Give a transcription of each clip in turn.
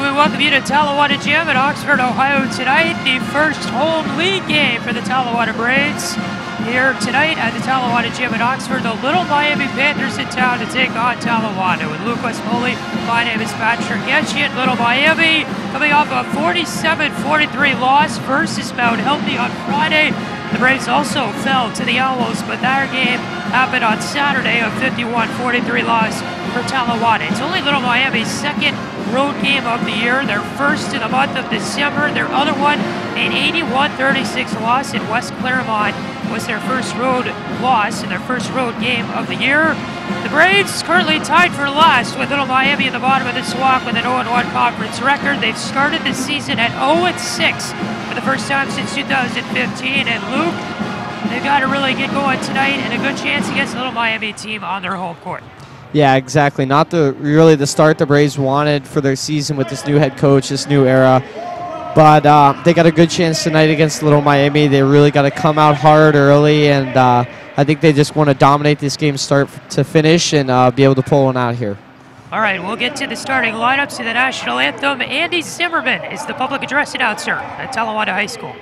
we welcome you to Talawanda Gym in Oxford, Ohio tonight. The first home league game for the Talawanda Braves. Here tonight at the Talawanda Gym in Oxford, the Little Miami Panthers in town to take on Talawanda. With Luke Westmoley, my name is Patrick Getchian. Little Miami coming off a 47-43 loss versus Mount Healthy on Friday. The Braves also fell to the Owls, but their game happened on Saturday, a 51-43 loss for Talawanda. It's only Little Miami's second road game of the year, their first in the month of December. Their other one, an 81-36 loss in West Claremont, was their first road loss in their first road game of the year. The Braves currently tied for last with Little Miami at the bottom of the SWAC with an 0-1 conference record. They've started the season at 0-6 for the first time since 2015. And Luke, they've got to really get going tonight and a good chance against the Little Miami team on their home court. Yeah, exactly. Not really the start the Braves wanted for their season with this new head coach, this new era. But they got a good chance tonight against Little Miami. They really got to come out hard early, and I think they just want to dominate this game start to finish and be able to pull one out here. All right, we'll get to the starting lineups in the national anthem. Andy Zimmerman is the public address announcer at Talawanda High School.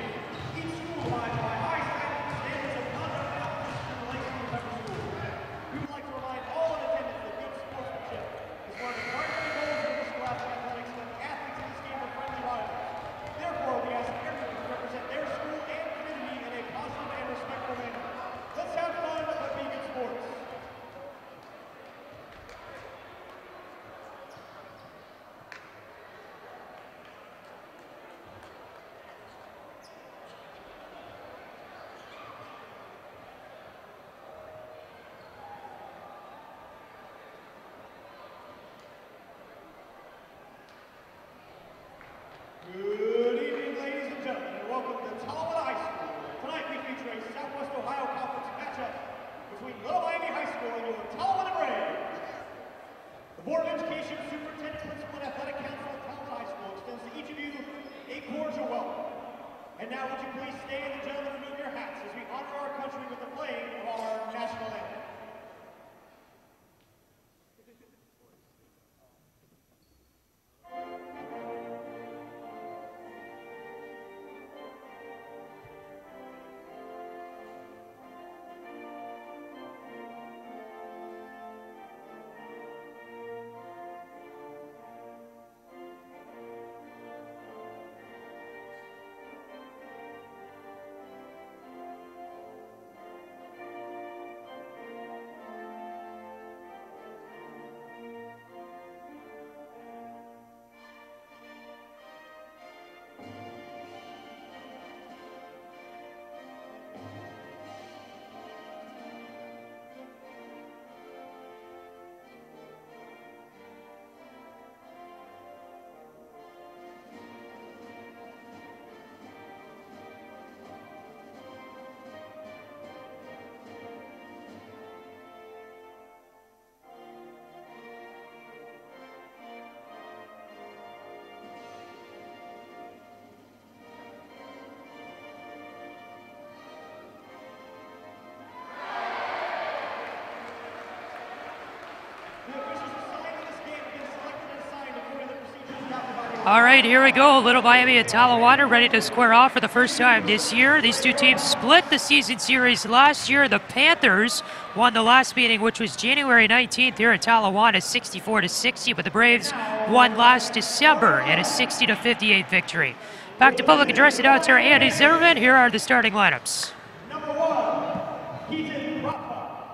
All right, here we go. Little Miami and Talawanda ready to square off for the first time this year. These two teams split the season series last year. The Panthers won the last meeting, which was January 19th here at Talawanda, 64-60, but the Braves won last December in a 60-58 victory. Back to public address announcer Andy Zimmerman. Here are the starting lineups. Number 1, Keaton Rothbach.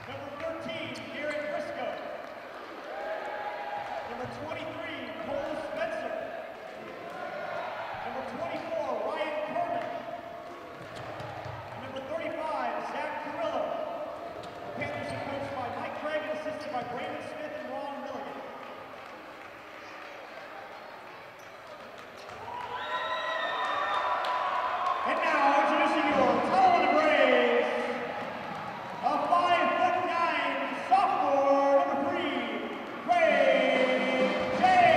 Number 13, Garrett Briscoe. Number 23, Cole Spencer. Number 24, Ryan Kerman. Number 35, Zach Carrillo. The Panthers are coached by Mike Craig and assisted by Brandon Smith and Ron Milligan. And now, introducing your Talawanda Braves, a 5'9" sophomore, number 3, Craig James.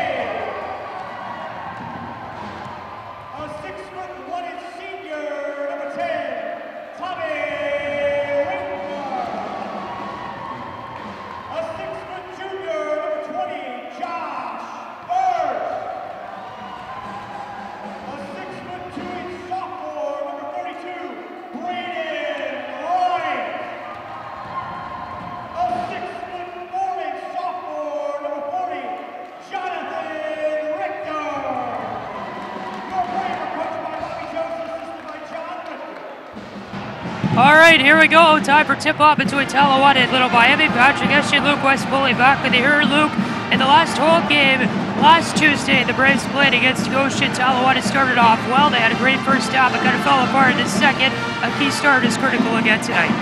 All right, here we go. Time for tip-off between Talawada and Little Miami. Patrick Eschen, Luke West-Bully back with you here. Luke, in the last home game last Tuesday, the Braves played against Goshen. Talawada started off well. They had a great first half, but kind of fell apart in the second. A key start is critical again tonight.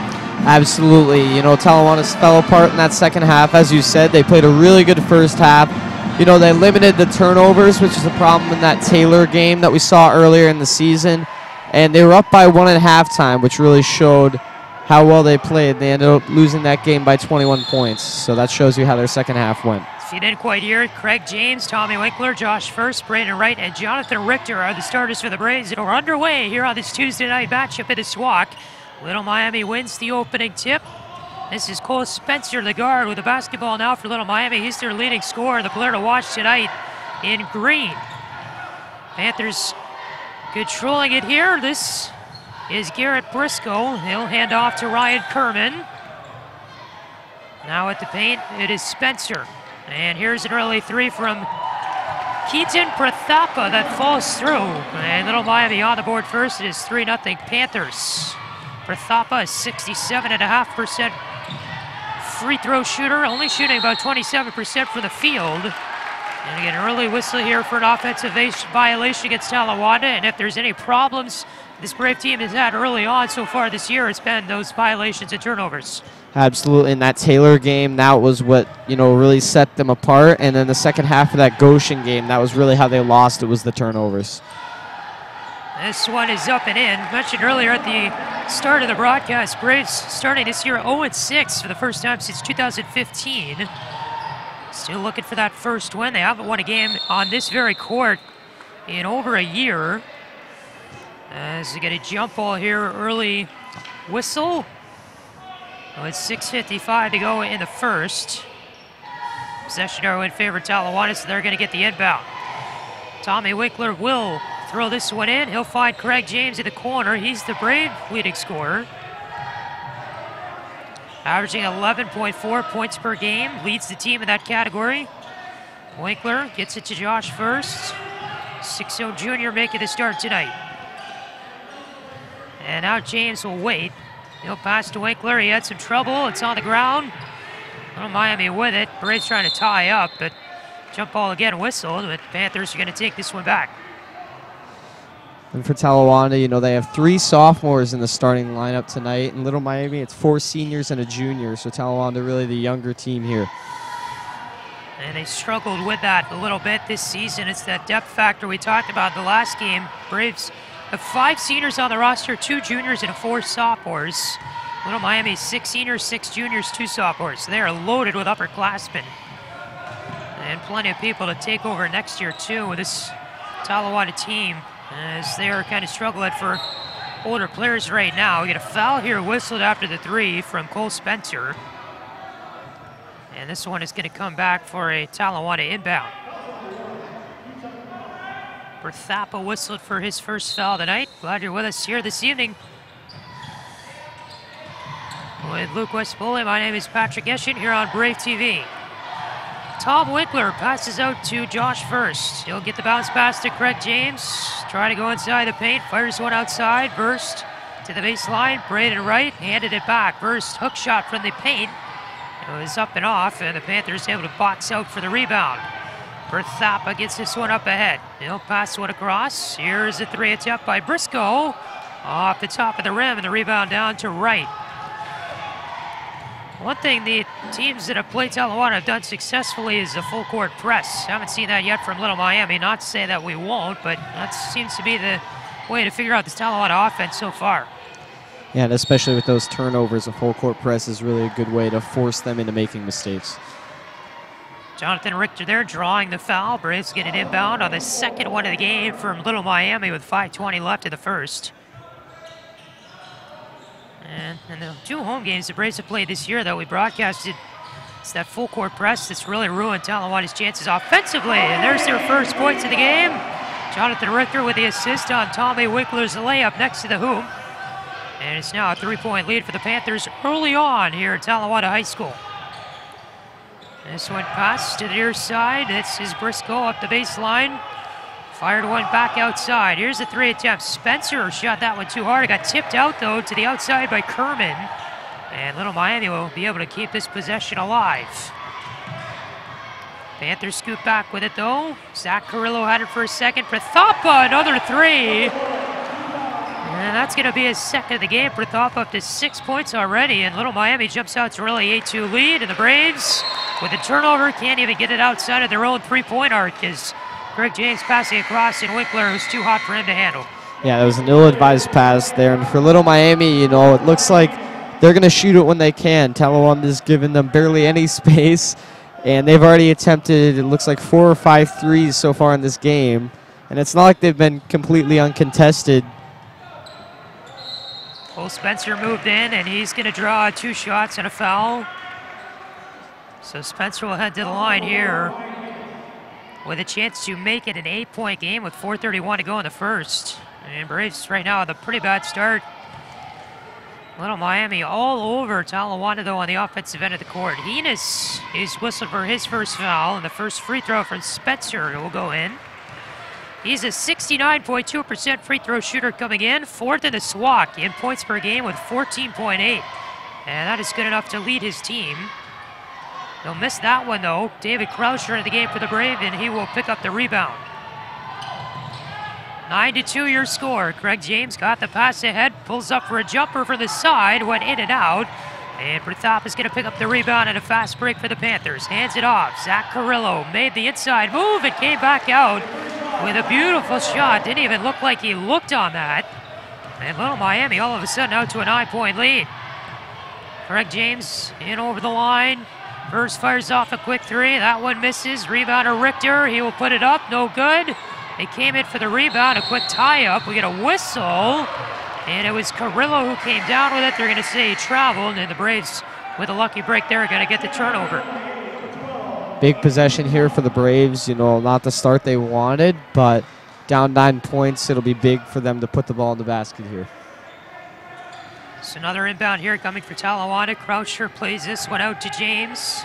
Absolutely. You know, Talawada fell apart in that second half. As you said, they played a really good first half. You know, they limited the turnovers, which is a problem in that Taylor game that we saw earlier in the season. And they were up by 1 at halftime, which really showed how well they played. They ended up losing that game by 21 points. So that shows you how their second half went. If you didn't quite hear it, Craig James, Tommy Winkler, Josh First, Brandon Wright, and Jonathan Richter are the starters for the Braves that are underway here on this Tuesday night matchup at the SWAC. Little Miami wins the opening tip. This is Cole Spencer, the guard, with the basketball now for Little Miami. He's their leading scorer, the player to watch tonight in green. Panthers controlling it here. This is Garrett Briscoe. He'll hand off to Ryan Kerman. Now at the paint, it is Spencer. And here's an early three from Keaton Prathapa that falls through. And Little Miami on the board first. It is 3-0 Panthers. Prathapa is 67.5% free throw shooter, only shooting about 27% from the field. And again, early whistle here for an offensive violation against Talawada. And if there's any problems this Brave team has had early on so far this year, it's been those violations and turnovers. Absolutely. In that Taylor game, that was what, you know, really set them apart. And then the second half of that Goshen game, that was really how they lost. It was the turnovers. This one is up and in. Mentioned earlier at the start of the broadcast, Braves starting this year 0-6 for the first time since 2015. Still looking for that first win. They haven't won a game on this very court in over a year. As they get a jump ball here, early whistle. With 6:55 to go in the first. Possession arrow in favor of Talawada, so they're going to get the inbound. Tommy Winkler will throw this one in. He'll find Craig James in the corner. He's the Brave leading scorer. Averaging 11.4 points per game. Leads the team in that category. Winkler gets it to Josh First. 6'0" junior making the start tonight. And now James will wait. He'll pass to Winkler. He had some trouble. It's on the ground. Little Miami with it. Braves trying to tie up, but jump ball again whistled. But Panthers are going to take this one back. And for Talawanda, you know, they have 3 sophomores in the starting lineup tonight. In Little Miami, it's 4 seniors and a junior. So Talawanda really the younger team here. And they struggled with that a little bit this season. It's that depth factor we talked about in the last game. Braves have 5 seniors on the roster, 2 juniors and 4 sophomores. Little Miami, 6 seniors, 6 juniors, 2 sophomores. So they are loaded with upperclassmen. And plenty of people to take over next year, too, with this Talawanda team, as they are kind of struggling for older players right now. We get a foul here whistled after the 3 from Cole Spencer. And this one is going to come back for a Talawanda inbound. Berthappa whistled for his first foul tonight. Glad you're with us here this evening. With Luke West-Bully, my name is Patrick Eschen here on Brave TV. Tom Winkler passes out to Josh First. He'll get the bounce pass to Craig James. Try to go inside the paint, fires one outside. Burst to the baseline. Braden Wright handed it back. Burst hook shot from the paint. It was up and off, and the Panthers able to box out for the rebound. Berthappa gets this one up ahead. He'll pass one across. Here's a 3 attempt by Briscoe. Off the top of the rim, and the rebound down to Wright. One thing the teams that have played Talawanda have done successfully is a full court press. Haven't seen that yet from Little Miami. Not to say that we won't, but that seems to be the way to figure out this Talawanda offense so far. Yeah, and especially with those turnovers, a full court press is really a good way to force them into making mistakes. Jonathan Richter there drawing the foul. Braves get an inbound on the second one of the game from Little Miami with 5:20 left in the first. And in the 2 home games the Braves have played this year that we broadcasted, it's that full court press that's really ruined Talawanda's chances offensively. And there's their first points of the game. Jonathan Richter with the assist on Tommy Winkler's layup next to the hoop. And it's now a 3-point lead for the Panthers early on here at Talawanda High School. This one pass to the near side. This is Briscoe up the baseline. Fired one back outside. Here's the 3 attempt. Spencer shot that one too hard. It got tipped out, though, to the outside by Kerman. And Little Miami will be able to keep this possession alive. Panthers scoop back with it, though. Zach Carrillo had it for a second. Prathapa, another 3. And that's going to be his second of the game. Prathapa up to 6 points already. And Little Miami jumps out to really 8-2 lead. And the Braves, with a turnover, can't even get it outside of their own 3-point arc as Greg James passing across, and Winkler, who's too hot for him to handle. Yeah, that was an ill-advised pass there. And for Little Miami, you know, it looks like they're going to shoot it when they can. Talawanda's given them barely any space, and they've already attempted, it looks like 4 or 5 threes so far in this game. And it's not like they've been completely uncontested. Cole Spencer moved in, and he's going to draw 2 shots and a foul. So Spencer will head to the line here with a chance to make it an 8-point game with 4:31 to go in the first. And Braves right now with a pretty bad start. Little Miami all over Talawanda, though, on the offensive end of the court. Heenis is whistled for his first foul, and the first free throw from Spencer will go in. He's a 69.2% free throw shooter coming in, 4th in the SWAC in points per game with 14.8. And that is good enough to lead his team. He'll miss that one, though. David Croucher in the game for the Brave, and he will pick up the rebound. 9-2 your score. Greg James got the pass ahead, pulls up for a jumper from the side, went in and out. And Prathap is going to pick up the rebound and a fast break for the Panthers. Hands it off. Zach Carrillo made the inside move and came back out with a beautiful shot. Didn't even look like he looked on that. And Little Miami all of a sudden out to a 9-point lead. Greg James in over the line. First fires off a quick 3. That one misses. Rebounder Richter. He will put it up. No good. They came in for the rebound. A quick tie-up. We get a whistle. And it was Carrillo who came down with it. They're going to say he traveled. And the Braves, with a lucky break there, are going to get the turnover. Big possession here for the Braves. You know, not the start they wanted, but down 9 points. It'll be big for them to put the ball in the basket here. So another inbound here coming for Talawanda. Croucher plays this one out to James.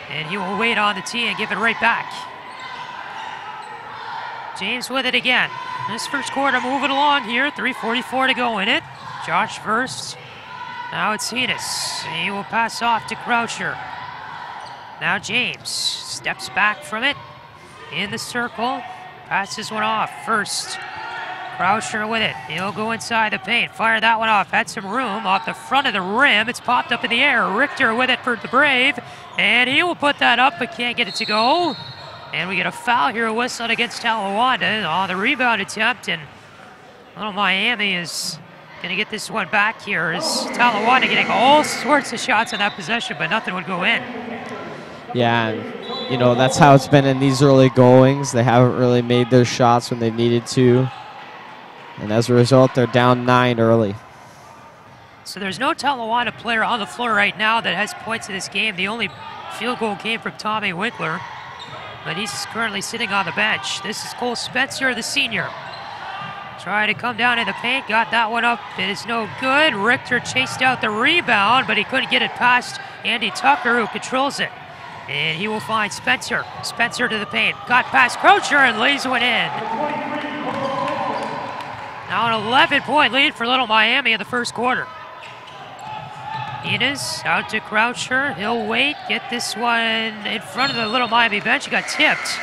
And he will wait on the tee and give it right back. James with it again. This first quarter moving along here. 3:44 to go in it. Josh first. Now it's Heenis. He will pass off to Croucher. Now James steps back from it. In the circle. Passes one off. First. Croucher with it. He'll go inside the paint. Fire that one off. Had some room off the front of the rim. It's popped up in the air. Richter with it for the Brave. And he will put that up but can't get it to go. And we get a foul here whistled against Talawanda on the rebound attempt. And Little Miami is going to get this one back here. As Talawanda getting all sorts of shots in that possession, but nothing would go in. Yeah, and, you know, that's how it's been in these early goings. They haven't really made their shots when they needed to. And as a result, they're down 9 early. So there's no Talawanda player on the floor right now that has points in this game. The only field goal came from Tommy Winkler, but he's currently sitting on the bench. This is Cole Spencer, the senior. Trying to come down in the paint, got that one up. It is no good. Richter chased out the rebound, but he couldn't get it past Andy Tucker, who controls it. And he will find Spencer. Spencer to the paint. Got past Croucher and lays one in. Now an 11-point lead for Little Miami in the first quarter. Enos out to Croucher. He'll wait, get this one in front of the Little Miami bench. He got tipped.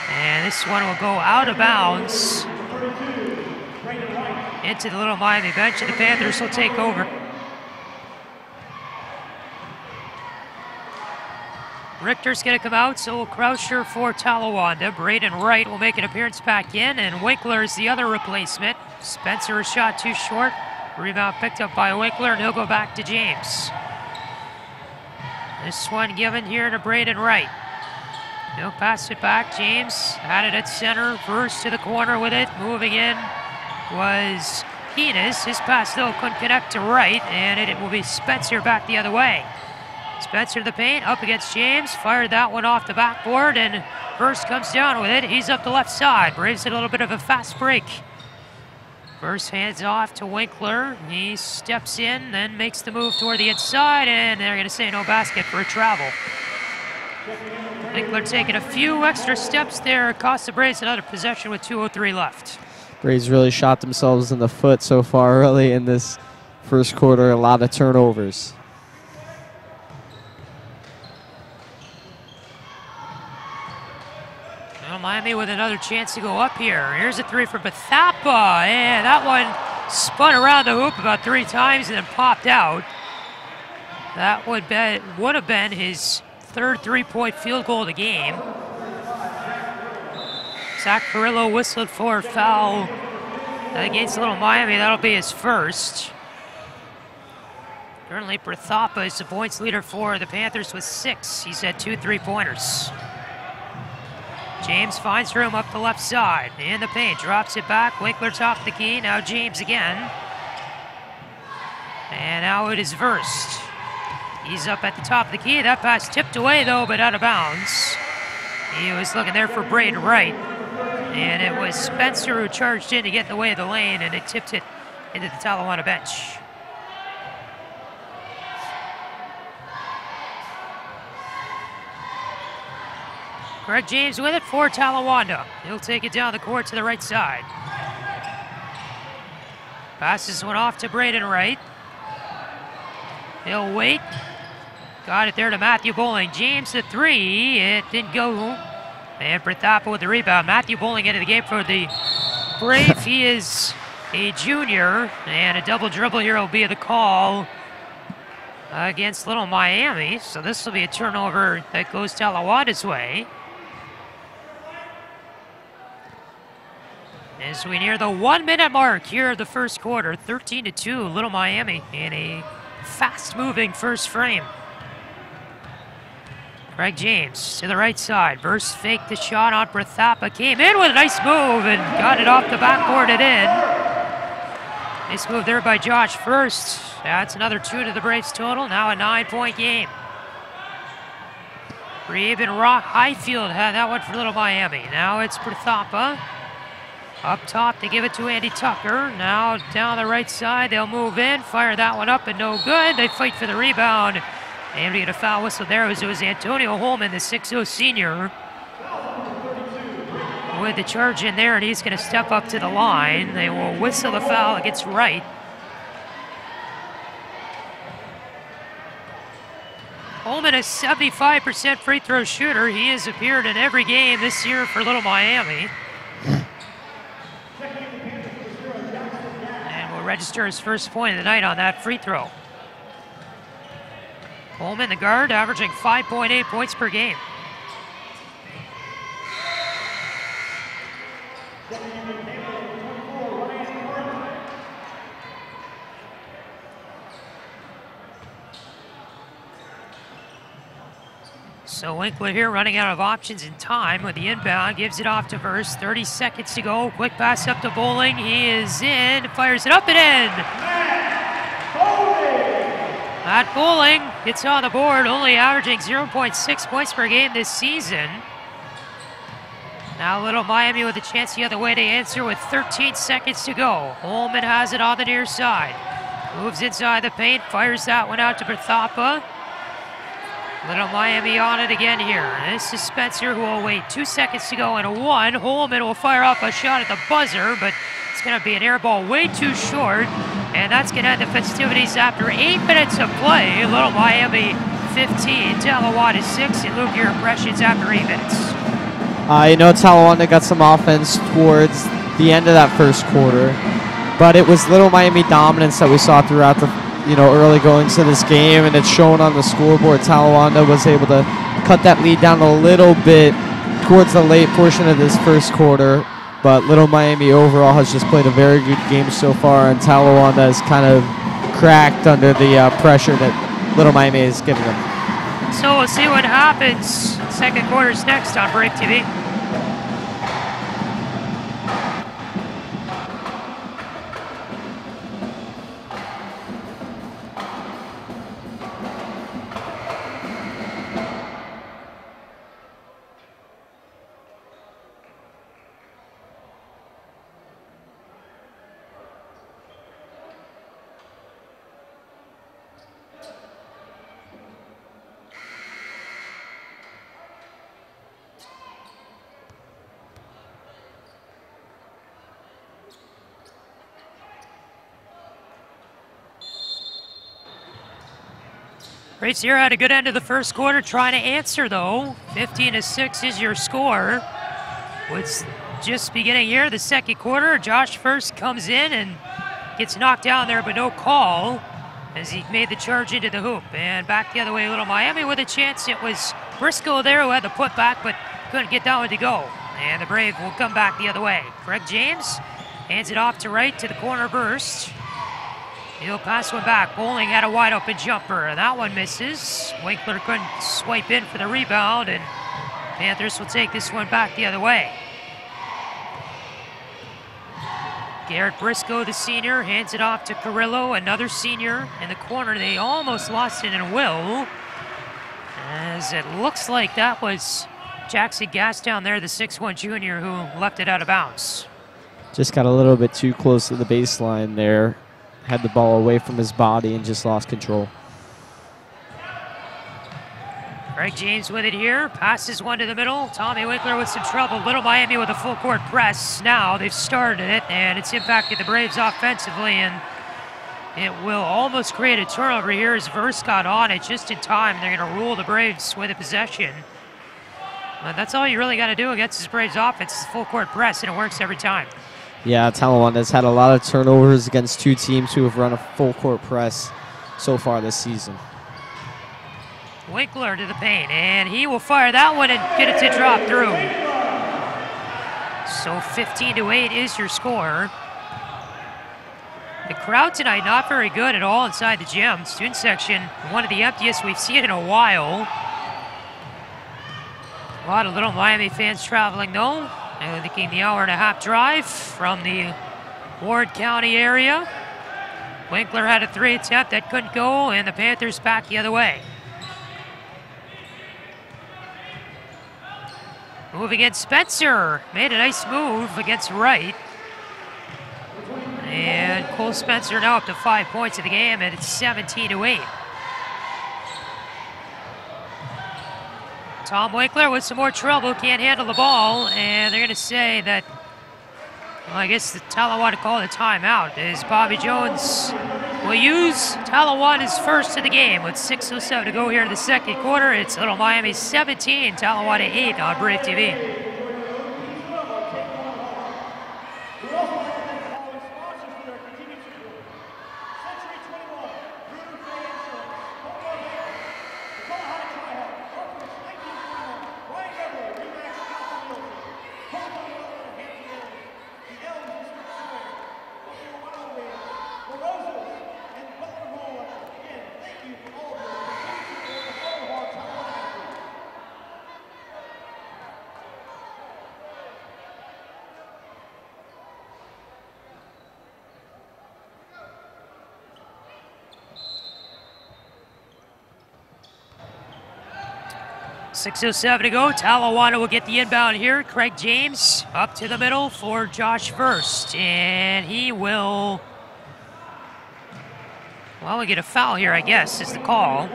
And this one will go out of bounds into the Little Miami bench, and the Panthers will take over. Richter's going to come out, so will Croucher for Talawanda. Braden Wright will make an appearance back in, and Winkler is the other replacement. Spencer is shot too short. Rebound picked up by Winkler, and he'll go back to James. This one given here to Braden Wright. He'll pass it back. James had it at center, first to the corner with it. Moving in was Heenis. His pass, though, couldn't connect to Wright, and it will be Spencer back the other way. Spencer to the paint, up against James, fired that one off the backboard, and First comes down with it. He's up the left side. Braves a little bit of a fast break. First hands off to Winkler. He steps in, then makes the move toward the inside, and they're going to say no basket for a travel. Winkler taking a few extra steps there. Cost the Braves another possession with 2:03 left. Braves really shot themselves in the foot so far early in this first quarter. A lot of turnovers. Well, Miami with another chance to go up here. Here's a three for Bethapa, and that one spun around the hoop about 3 times and then popped out. That would have been his 3rd three-point field goal of the game. Zach Carrillo whistled for a foul against Little Miami. That'll be his first. Currently, Bethapa is the points leader for the Panthers with 6. He's had 2 3-pointers. James finds room up the left side. In the paint, drops it back. Winkler top the key. Now James again. And now it is Verst. He's up at the top of the key. That pass tipped away, though, but out of bounds. He was looking there for Braden Wright. And it was Spencer who charged in to get in the way of the lane, and it tipped it into the Talawanda bench. Greg James with it for Talawanda. He'll take it down the court to the right side. Passes one off to Braden Wright. He'll wait. Got it there to Matthew Bowling. James the 3. It didn't go. And Bethapa with the rebound. Matthew Bowling into the game for the Brave. He is a junior. And a double dribble here will be the call against Little Miami. So this will be a turnover that goes Talawanda's way. As we near the 1-minute mark here of the first quarter, 13-2, Little Miami in a fast-moving first frame. Greg James to the right side. Verst faked the shot on Bethapa. Came in with a nice move and got it off the backboard and in. Nice move there by Josh Verst. That's another 2 to the Braves total. Now a 9-point game. Reeve and Highfield had that one for Little Miami. Now it's Bethapa. Up top, they give it to Andy Tucker. Now down the right side, they'll move in, fire that one up, and no good. They fight for the rebound. And we get a foul whistle there. It was Antonio Holman, the 6'0 senior, with the charge in there, and he's going to step up to the line. They will whistle the foul against Wright. Holman is 75% free throw shooter. He has appeared in every game this year for Little Miami. Register his first point of the night on that free throw. Holman, the guard, averaging 5.8 points per game. So Winkler here running out of options in time with the inbound. Gives it off to Verst. 30 seconds to go. Quick pass up to Bowling. He is in. Fires it up and in. Matt Bowling gets on the board, only averaging 0.6 points per game this season. Now Little Miami with a chance the other way to answer with 13 seconds to go. Holman has it on the near side. Moves inside the paint. Fires that one out to Bethapa. Little Miami on it again here. This is Spencer who will wait 2 seconds to go and a 1. Holman will fire off a shot at the buzzer, but it's going to be an air ball way too short. And that's going to end the festivities after 8 minutes of play. Little Miami 15, Talawanda 6. And Luke, your impressions after 8 minutes? Talawanda got some offense towards the end of that first quarter, but it was Little Miami dominance that we saw throughout the early goings to this game, and it's shown on the scoreboard. Talawanda was able to cut that lead down a little bit towards the late portion of this first quarter, but Little Miami overall has just played a very good game so far, and Talawanda has kind of cracked under the pressure that Little Miami has given them. So we'll see what happens. Second quarter's next on Brave TV. Braves here had a good end of the first quarter, trying to answer though. 15-6 is your score. With just beginning here, the second quarter, Josh first comes in and gets knocked down there, but no call as he made the charge into the hoop. And back the other way, Little Miami with a chance. It was Briscoe there who had the putback, but couldn't get that one to go. And the Brave will come back the other way. Craig James hands it off to right to the corner burst. He'll pass one back. Bowling had a wide open jumper, and that one misses. Winkler couldn't swipe in for the rebound, and Panthers will take this one back the other way. Garrett Briscoe, the senior, hands it off to Carrillo, another senior in the corner. They almost lost it in Will, as it looks like that was Jackson Gass down there, the 6'1 junior, who left it out of bounds. Just got a little bit too close to the baseline there. Had the ball away from his body and just lost control. Craig James with it here, passes one to the middle. Tommy Winkler with some trouble. Little Miami with a full court press. Now they've started it, and it's impacted the Braves offensively, and it will almost create a turnover here as Verse got on it just in time. They're going to rule the Braves with a possession. But that's all you really got to do against this Braves offense is full court press, and it works every time. Yeah, Talawanda's had a lot of turnovers against two teams who have run a full court press so far this season. Winkler to the paint, and he will fire that one and get it to drop through. So 15-8 is your score. The crowd tonight not very good at all inside the gym. Student section, one of the emptiest we've seen in a while. A lot of Little Miami fans traveling though. And taking the hour-and-a-half drive from the Ward County area. Winkler had a three attempt that couldn't go, and the Panthers back the other way. Move against Spencer. Made a nice move against Wright. And Cole Spencer now up to 5 points in the game, and it's 17-8. Tom Winkler with some more trouble, can't handle the ball, and they're going to say that, well, I guess the Talawanda called a timeout, as Bobby Jones will use Talawanda's first of the game with 6:07 to go here in the second quarter. It's Little Miami 17, Talawanda 8 on Brave TV. .607 to go. Talawanda will get the inbound here. Craig James up to the middle for Josh First. And he will, well, we get a foul here, I guess, is the call.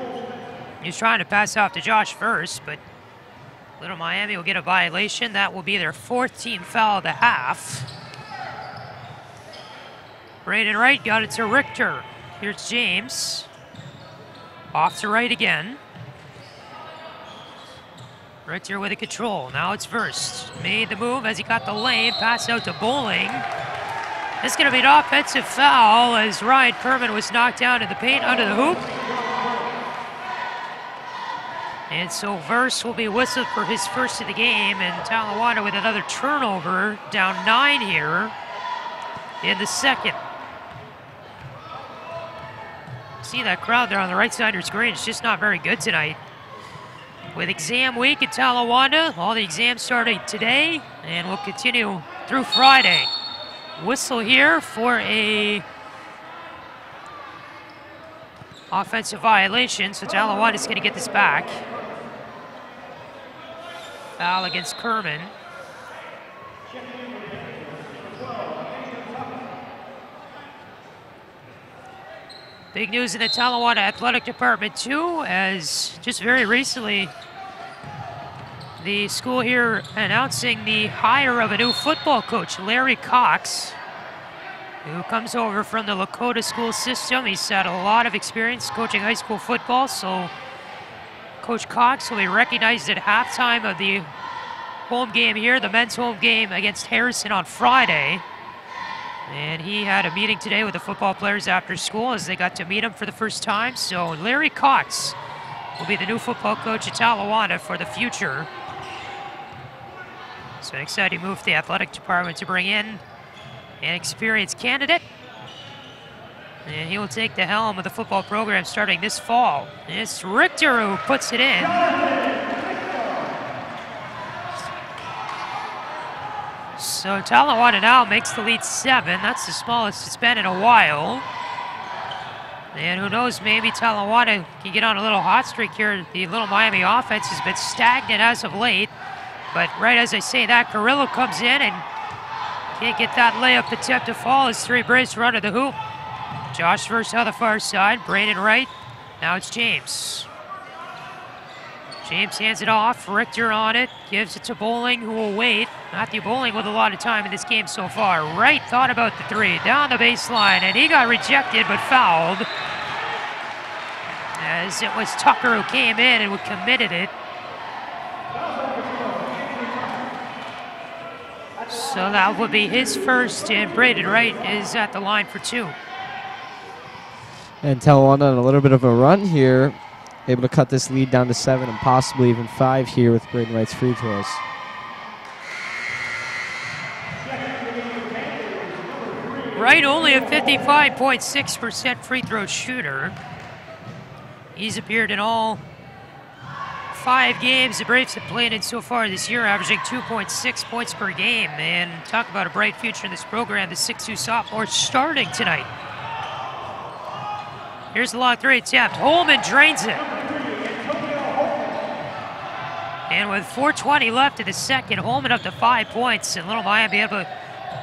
He's trying to pass off to Josh First, but Little Miami will get a violation. That will be their fourth team foul of the half. Braden Wright got it to Richter. Here's James. Off to Wright again. Richter with a control. Now it's Verst. Made the move as he got the lane. Pass out to Bowling. It's going to be an offensive foul as Ryan Kerman was knocked down in the paint under the hoop. And so Verst will be whistled for his first of the game, and Talawanda with another turnover, down 9 here in the second. See that crowd there on the right side of your screen. It's just not very good tonight. With exam week at Talawanda, all the exams starting today and will continue through Friday. Whistle here for a offensive violation, so Talawanda is going to get this back. Foul against Kerman. Big news in the Talawanda Athletic Department too, as just very recently the school here announcing the hire of a new football coach, Larry Cox. who comes over from the Lakota school system. He's had a lot of experience coaching high school football, so Coach Cox will be recognized at halftime of the home game here, the men's home game against Harrison on Friday. And he had a meeting today with the football players after school as they got to meet him for the first time. So Larry Cox will be the new football coach at Talawanda for the future. So an exciting move for the athletic department to bring in an experienced candidate. And he will take the helm of the football program starting this fall. It's Richter who puts it in. So Talawanda now makes the lead 7. That's the smallest it's been in a while. And who knows, maybe Talawanda can get on a little hot streak here. The Little Miami offense has been stagnant as of late. But right as I say that, Carrillo comes in and can't get that layup attempt to fall as 3 Braves run to the hoop. Josh first on the far side, Braden right. Now it's James. James hands it off, Richter on it, gives it to Bowling, who will wait. Matthew Bowling with a lot of time in this game so far. Wright thought about the 3, down the baseline, and he got rejected but fouled. As it was Tucker who came in and committed it. So that would be his first, and Braden Wright is at the line for 2. And Talawanda on a little bit of a run here, able to cut this lead down to 7 and possibly even 5 here with Braden Wright's free throws. Wright only a 55.6% free throw shooter. He's appeared in all 5 games the Braves have played in so far this year, averaging 2.6 points per game. And talk about a bright future in this program, the 6'2 sophomore starting tonight. Here's the long 3 attempt. Holman drains it. And with 4:20 left in the second, Holman up to 5 points, and Little Miami able to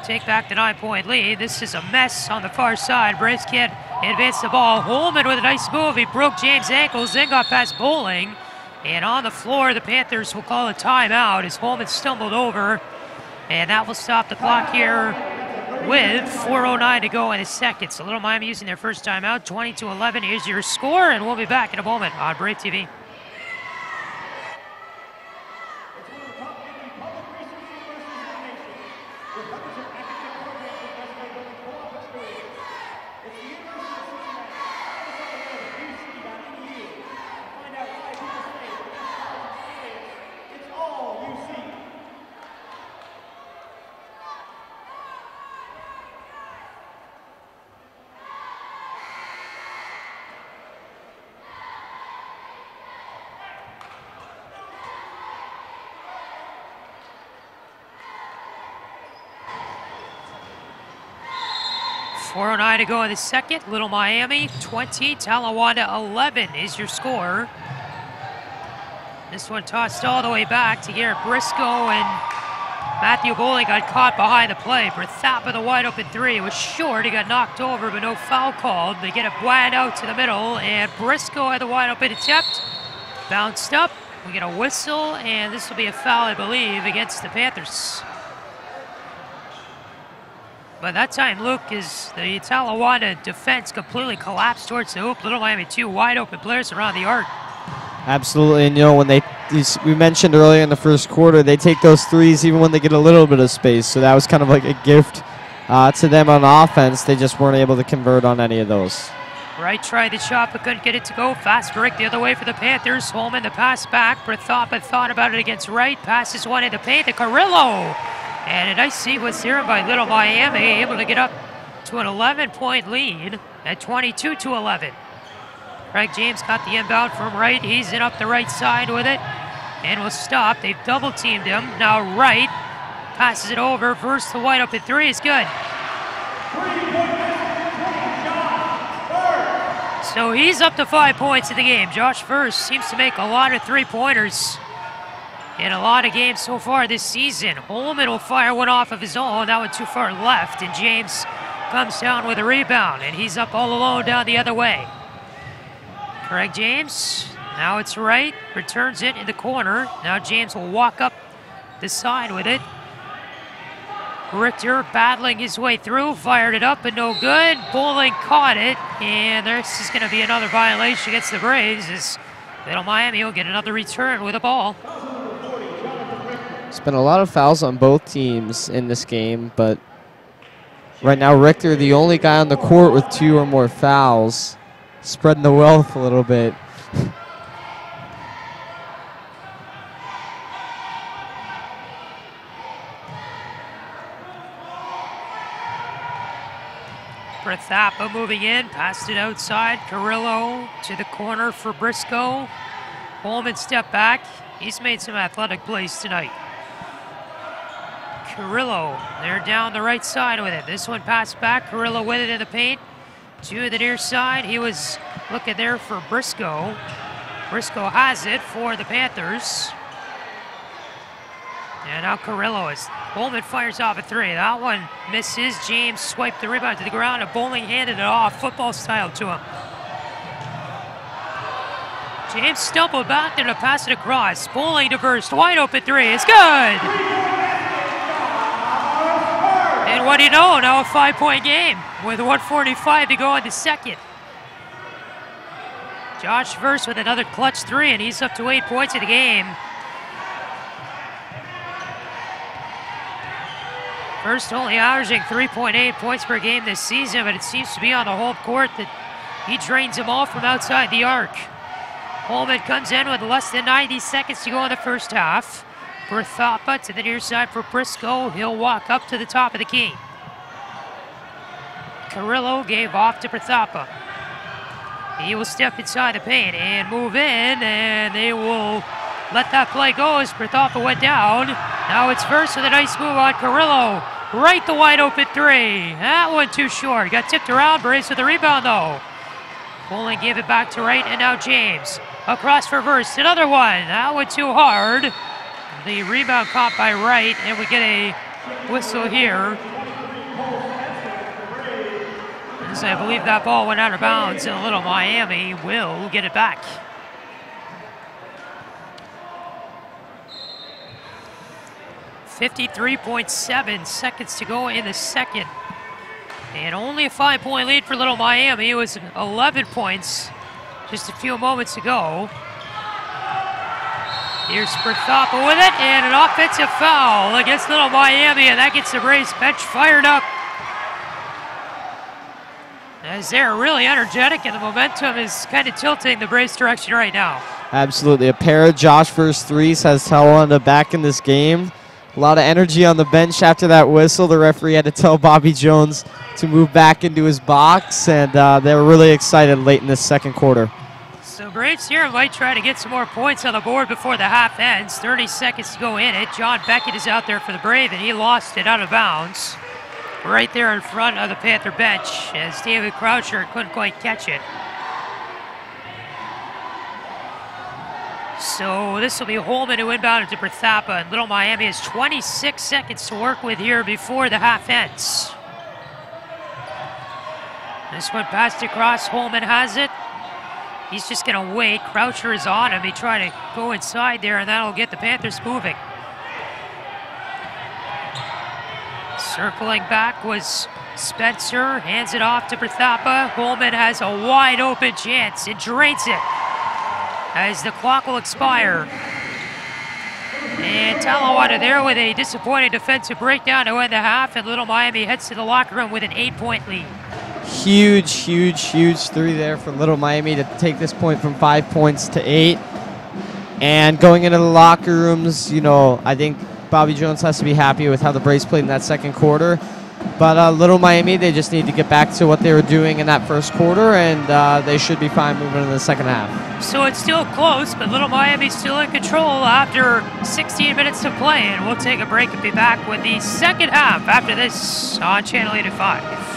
take back the 9-point lead. This is a mess on the far side. Braves can't advance the ball. Holman with a nice move. He broke James' ankles, then got past Bowling. And on the floor, the Panthers will call a timeout as Holman stumbled over. And that will stop the clock here with 4:09 to go in the second. So Little Miami using their first timeout, 20-11. Here's your score, and we'll be back in a moment on Brave TV. .409 to go in the second. Little Miami 20, Talawanda 11 is your score. This one tossed all the way back to Garrett Briscoe, and Matthew Bowling got caught behind the play. Berthap with a wide open 3. It was short. He got knocked over, but no foul called. They get it wide out to the middle, and Briscoe had the wide open attempt. Bounced up. We get a whistle, and this will be a foul, I believe, against the Panthers. By that time, Luke, is the Talawanda defense completely collapsed towards the hoop. Little Miami 2 wide open players around the arc. Absolutely, and you know, when we mentioned earlier in the first quarter, they take those 3s even when they get a little bit of space. So that was kind of like a gift to them on offense. They just weren't able to convert on any of those. Wright tried the shot but couldn't get it to go. Fast break the other way for the Panthers. Holman the pass back. Berthap thought about it against Wright. Passes one in the paint to Carrillo. And a nice sequence here by Little Miami, able to get up to an 11-point lead at 22-11. Craig James got the inbound from Wright. He's in up the right side with it and will stop. They've double-teamed him. Now Wright passes it over. First the wide open 3 is good. So he's up to 5 points in the game. Josh First seems to make a lot of 3-pointers in a lot of games so far this season. Holman will fire one off of his own. That one too far left, and James comes down with a rebound, and he's up all alone down the other way. Craig James, now it's Wright, returns it in the corner. Now James will walk up the side with it. Richter battling his way through, fired it up, but no good. Bowling caught it, and this is going to be another violation against the Braves as Little Miami will get another return with a ball. There's been a lot of fouls on both teams in this game, but right now Richter, the only guy on the court with 2 or more fouls, spreading the wealth a little bit. Prithapa moving in, passed it outside. Carrillo to the corner for Briscoe. Holman stepped back. He's made some athletic plays tonight. Carrillo, they're down the right side with it. This one passed back. Carrillo with it in the paint. To the near side. He was looking there for Briscoe. Briscoe has it for the Panthers. And now Carrillo is. Holman fires off a 3. That one misses. James swiped the rebound to the ground, and Bowling handed it off, football style, to him. James stumbled back there to pass it across. Bowling diversed, wide open 3. It's good. And what do you know? Now a 5-point game with 1:45 to go in the second. Josh Verse with another clutch 3, and he's up to 8 points in the game. First only averaging 3.8 points per game this season, but it seems to be on the home court that he drains them all from outside the arc. Holman comes in with less than 90 seconds to go in the first half. Prithapa to the near side for Briscoe. He'll walk up to the top of the key. Carrillo gave off to Prithapa. He will step inside the paint and move in, and they will let that play go as Prithapa went down. Now it's Verse with a nice move on Carrillo. Right the wide open 3. That one too short. Got tipped around. Braves with the rebound though. Bowling gave it back to Wright, and now James. Across for Verse. Another one. That one too hard. The rebound caught by Wright, and we get a whistle here. As I believe that ball went out of bounds, and Little Miami will get it back. .7 seconds to go in the second. And only a 5-point lead for Little Miami. It was 11 points just a few moments ago. Here's Prithapa with it, and an offensive foul against Little Miami, and that gets the Braves bench fired up. As they're really energetic, and the momentum is kind of tilting the Braves' direction right now. Absolutely. A pair of Josh Verse 3s has Talawanda back in this game. A lot of energy on the bench after that whistle. The referee had to tell Bobby Jones to move back into his box, and they were really excited late in this second quarter. So Braves here might try to get some more points on the board before the half ends. 30 seconds to go in it. John Beckett is out there for the Brave, and he lost it out of bounds. Right there in front of the Panther bench as David Croucher couldn't quite catch it. So this will be Holman who inbounded to Prithapa, and Little Miami has 26 seconds to work with here before the half ends. This one passed across, Holman has it. He's just gonna wait, Croucher is on him. He tried to go inside there, and that'll get the Panthers moving. Circling back was Spencer, hands it off to Prithapa. Holman has a wide open chance and drains it as the clock will expire. And Talawanda there with a disappointing defensive breakdown to end the half, and Little Miami heads to the locker room with an 8-point lead. Huge, huge, huge 3 there from Little Miami to take this point from 5 points to 8. And going into the locker rooms, you know, I think Bobby Jones has to be happy with how the Braves played in that second quarter. But Little Miami, they just need to get back to what they were doing in that first quarter, and they should be fine moving into the second half. So it's still close, but Little Miami's still in control after 16 minutes to play, and we'll take a break and be back with the second half after this on Channel 85.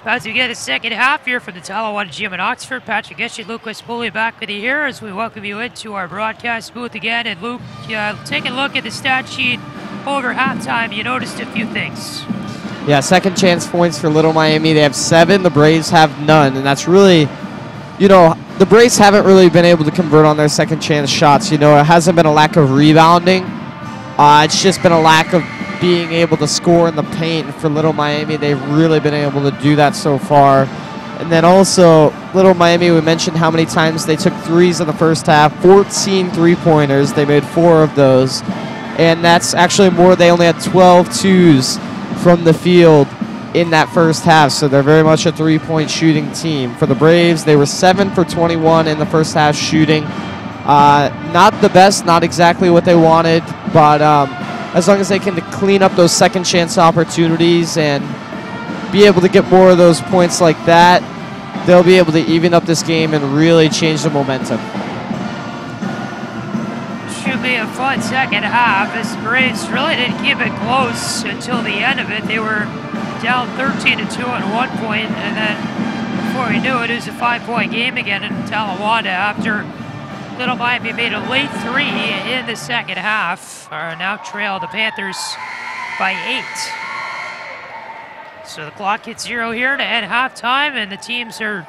As we get a second half here from the Talawada Gym in Oxford, Patrick Eschy, Lucas Pulley back with you here as we welcome you into our broadcast booth again. And Luke, take a look at the stat sheet over halftime. You noticed a few things. Yeah, second chance points for Little Miami. They have 7. The Braves have none. And that's really, you know, the Braves haven't really been able to convert on their second chance shots. You know, it hasn't been a lack of rebounding. It's just been a lack of being able to score in the paint. For Little Miami, they've really been able to do that so far. And then also, Little Miami, we mentioned how many times they took threes in the first half. 14 three-pointers. They made 4 of those. And that's actually more. They only had 12 twos from the field in that first half. So they're very much a three-point shooting team. For the Braves, they were 7 for 21 in the first half shooting. Not the best, not exactly what they wanted, but as long as they can clean up those second chance opportunities and be able to get more of those points like that, they'll be able to even up this game and really change the momentum. Should be a fun second half. As the Braves really didn't keep it close until the end of it. They were down 13-2 at one point, and then before we knew it was a 5-point game again in Talawada after Little Miami made a late 3 in the second half. Now trail the Panthers by 8. So the clock hits 0 here to end halftime, and the teams are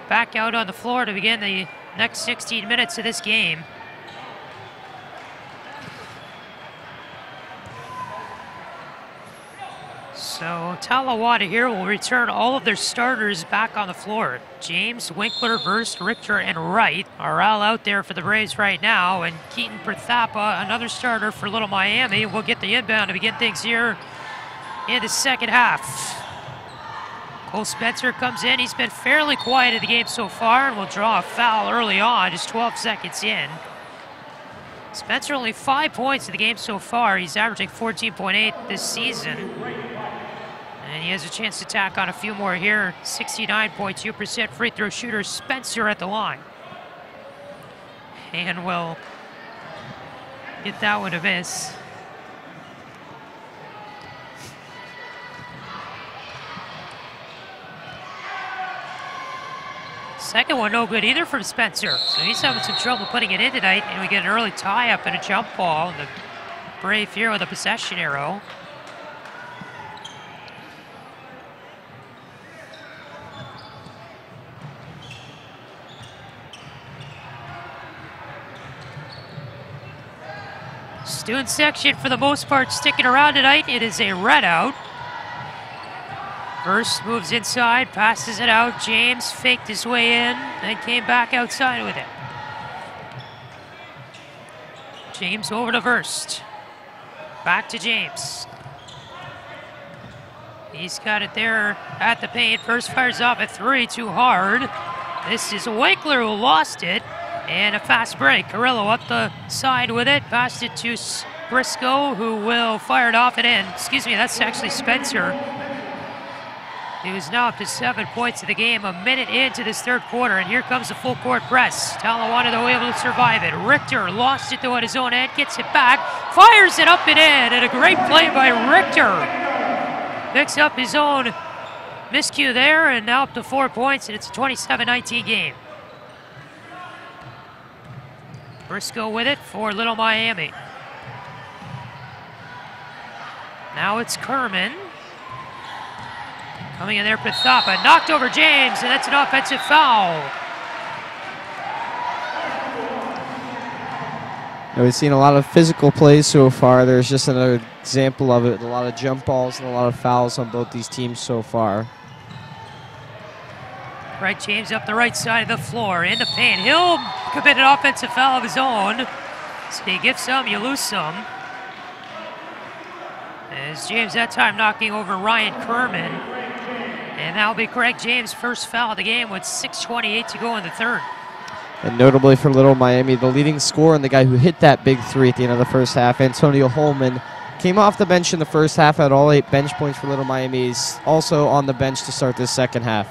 back out on the floor to begin the next 16 minutes of this game. So Talawada here will return all of their starters back on the floor. James, Winkler, Verst, Richter, and Wright are all out there for the Braves right now. And Keaton Prathapa, another starter for Little Miami, will get the inbound to begin things here in the second half. Cole Spencer comes in. He's been fairly quiet in the game so far and will draw a foul early on, just 12 seconds in. Spencer only 5 points in the game so far. He's averaging 14.8 this season. And he has a chance to tack on a few more here. 69.2% free throw shooter Spencer at the line. And will get that one to miss. Second one no good either from Spencer. So he's having some trouble putting it in tonight. And we get an early tie-up and a jump ball. And the Brave here with a possession arrow. Student section, for the most part, sticking around tonight. It is a red out. Verst moves inside, passes it out. James faked his way in, then came back outside with it. James over to Verst. Back to James. He's got it there at the paint. Verst fires off a 3, too hard. This is Winkler who lost it. And a fast break. Carrillo up the side with it. Passed it to Briscoe, who will fire it off and in. Excuse me, that's actually Spencer. He was now up to 7 points of the game, a minute into this third quarter. And here comes the full court press. Talawada, though, able to survive it. Richter lost it, though, at his own end. Gets it back. Fires it up and in. And a great play by Richter. Picks up his own miscue there. And now up to 4 points. And it's a 27-19 game. Briscoe with it for Little Miami. Now it's Kerman. Coming in there, Prathapa. Knocked over James, and that's an offensive foul. Now, we've seen a lot of physical plays so far. There's just another example of it. A lot of jump balls and a lot of fouls on both these teams so far. Right, James up the right side of the floor, in the paint. He'll commit an offensive foul of his own. So you give some, you lose some. As James that time knocking over Ryan Kerman. And that'll be Craig James' first foul of the game with 6:28 to go in the third. And notably for Little Miami, the leading scorer and the guy who hit that big 3 at the end of the first half, Antonio Holman, came off the bench in the first half, had all 8 bench points for Little Miami. He's also on the bench to start this second half.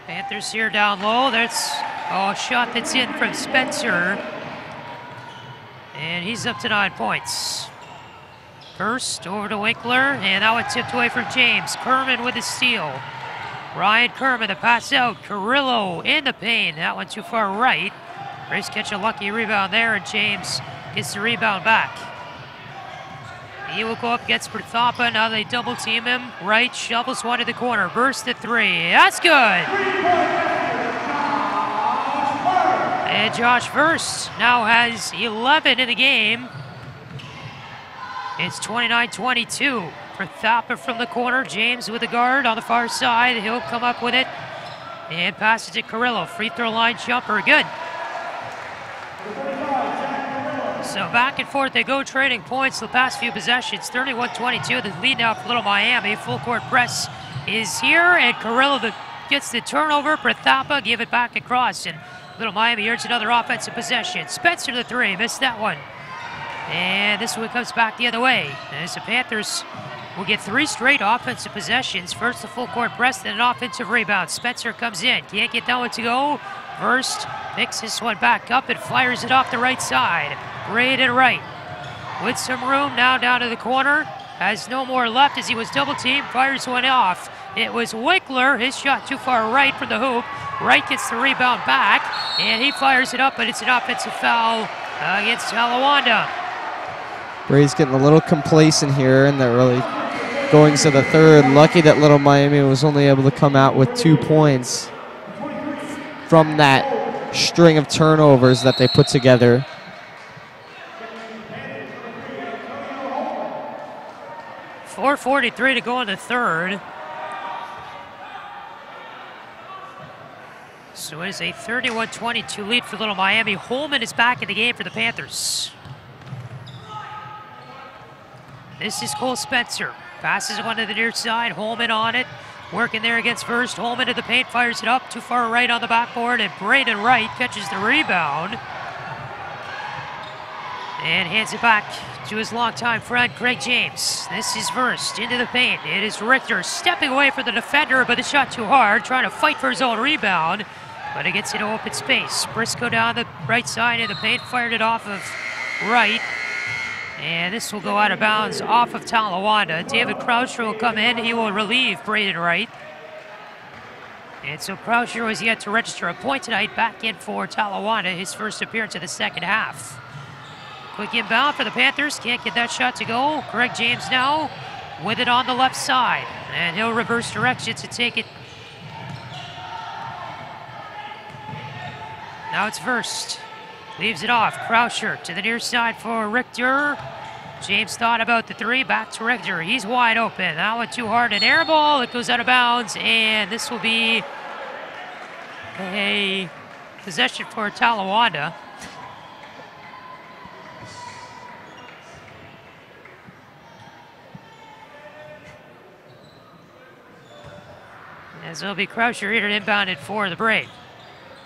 Panthers here down low. There's a shot that's in from Spencer. And he's up to 9 points. First over to Winkler, and that one tipped away from James. Kerman with the steal. Ryan Kerman, the pass out. Carrillo in the paint. That one too far right. Race catch a lucky rebound there, and James gets the rebound back. He will go up against Prathapa. Now they double team him. Right, shovels one to the corner. Burst to three. That's good. And Josh Verst now has 11 in the game. It's 29-22. Prathapa from the corner. James with the guard on the far side. He'll come up with it. And pass it to Carrillo. Free throw line jumper. Good. So back and forth they go, trading points the past few possessions. 31-22, the lead now for Little Miami. Full court press is here, and Carrillo gets the turnover. Prathapa give it back across, and Little Miami earns another offensive possession. Spencer the three, missed that one. And this one comes back the other way. As the Panthers will get 3 straight offensive possessions. First the full court press, then an offensive rebound. Spencer comes in, can't get that one to go. Verst picks this one back up and fires it off the right side. Braden right with some room now down to the corner. Has no more left as he was double teamed. Fires one off. It was Winkler. His shot too far right from the hoop. Wright gets the rebound back and he fires it up, but it's an offensive foul against Talawanda. Bray's getting a little complacent here in the early goings of the third. Lucky that Little Miami was only able to come out with 2 points from that string of turnovers that they put together. .443 to go in the third. So it is a 31-22 lead for Little Miami. Holman is back in the game for the Panthers. This is Cole Spencer. Passes one to the near side. Holman on it. Working there against Verst. Holman to the paint. Fires it up. Too far right on the backboard. And Braden Wright catches the rebound. And hands it back to his longtime friend, Craig James. This is Verst into the paint. It is Richter stepping away from the defender, but the shot too hard. Trying to fight for his own rebound. But it gets into open space. Briscoe down the right side of the paint. Fired it off of Wright. And this will go out of bounds off of Talawanda. David Croucher will come in. He will relieve Braden Wright. And so Croucher was yet to register a point tonight. Back in for Talawanda, his first appearance of the second half. Quick inbound for the Panthers. Can't get that shot to go. Greg James now with it on the left side. And he'll reverse direction to take it. Now it's Verst. Leaves it off. Croucher to the near side for Richter. James thought about the three. Back to Richter. He's wide open. That one too hard. An air ball. It goes out of bounds. And this will be a possession for Talawanda. As it'll be Croucher here inbounded for the break.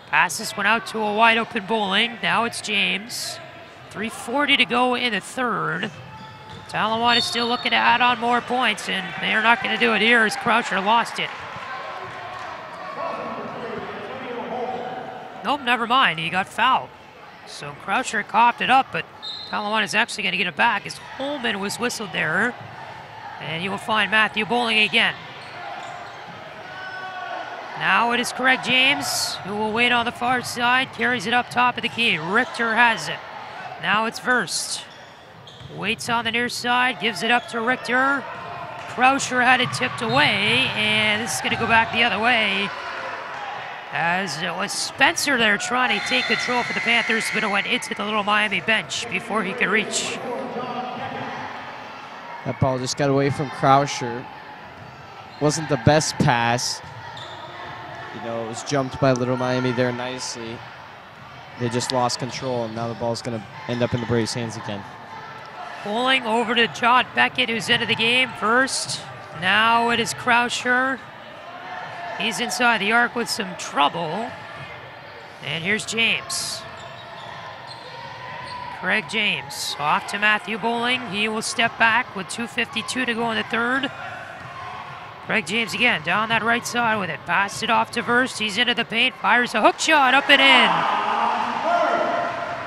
Passes went out to a wide open Bowling. Now it's James. 3:40 to go in the third. Talawanda is still looking to add on more points, and they're not going to do it here as Croucher lost it. Nope, never mind. He got fouled. So Croucher coughed it up, but Talawanda is actually going to get it back as Holman was whistled there. And you will find Matthew Bowling again. Now it is Craig James, who will wait on the far side, carries it up top of the key. Richter has it. Now it's Verst. Waits on the near side, gives it up to Richter. Croucher had it tipped away, and this is going to go back the other way. As it was Spencer there trying to take control for the Panthers, but it went into the Little Miami bench before he could reach. That ball just got away from Croucher. Wasn't the best pass. You know, it was jumped by Little Miami there nicely. They just lost control, and now the ball's going to end up in the Braves' hands again. Pulling over to John Beckett, who's into the game first. Now it is Croucher. He's inside the arc with some trouble. And here's James. Craig James off to Matthew Bowling. He will step back with 2:52 to go in the third. Craig James again down that right side with it. Passed it off to Verst. He's into the paint. Fires a hook shot up and in.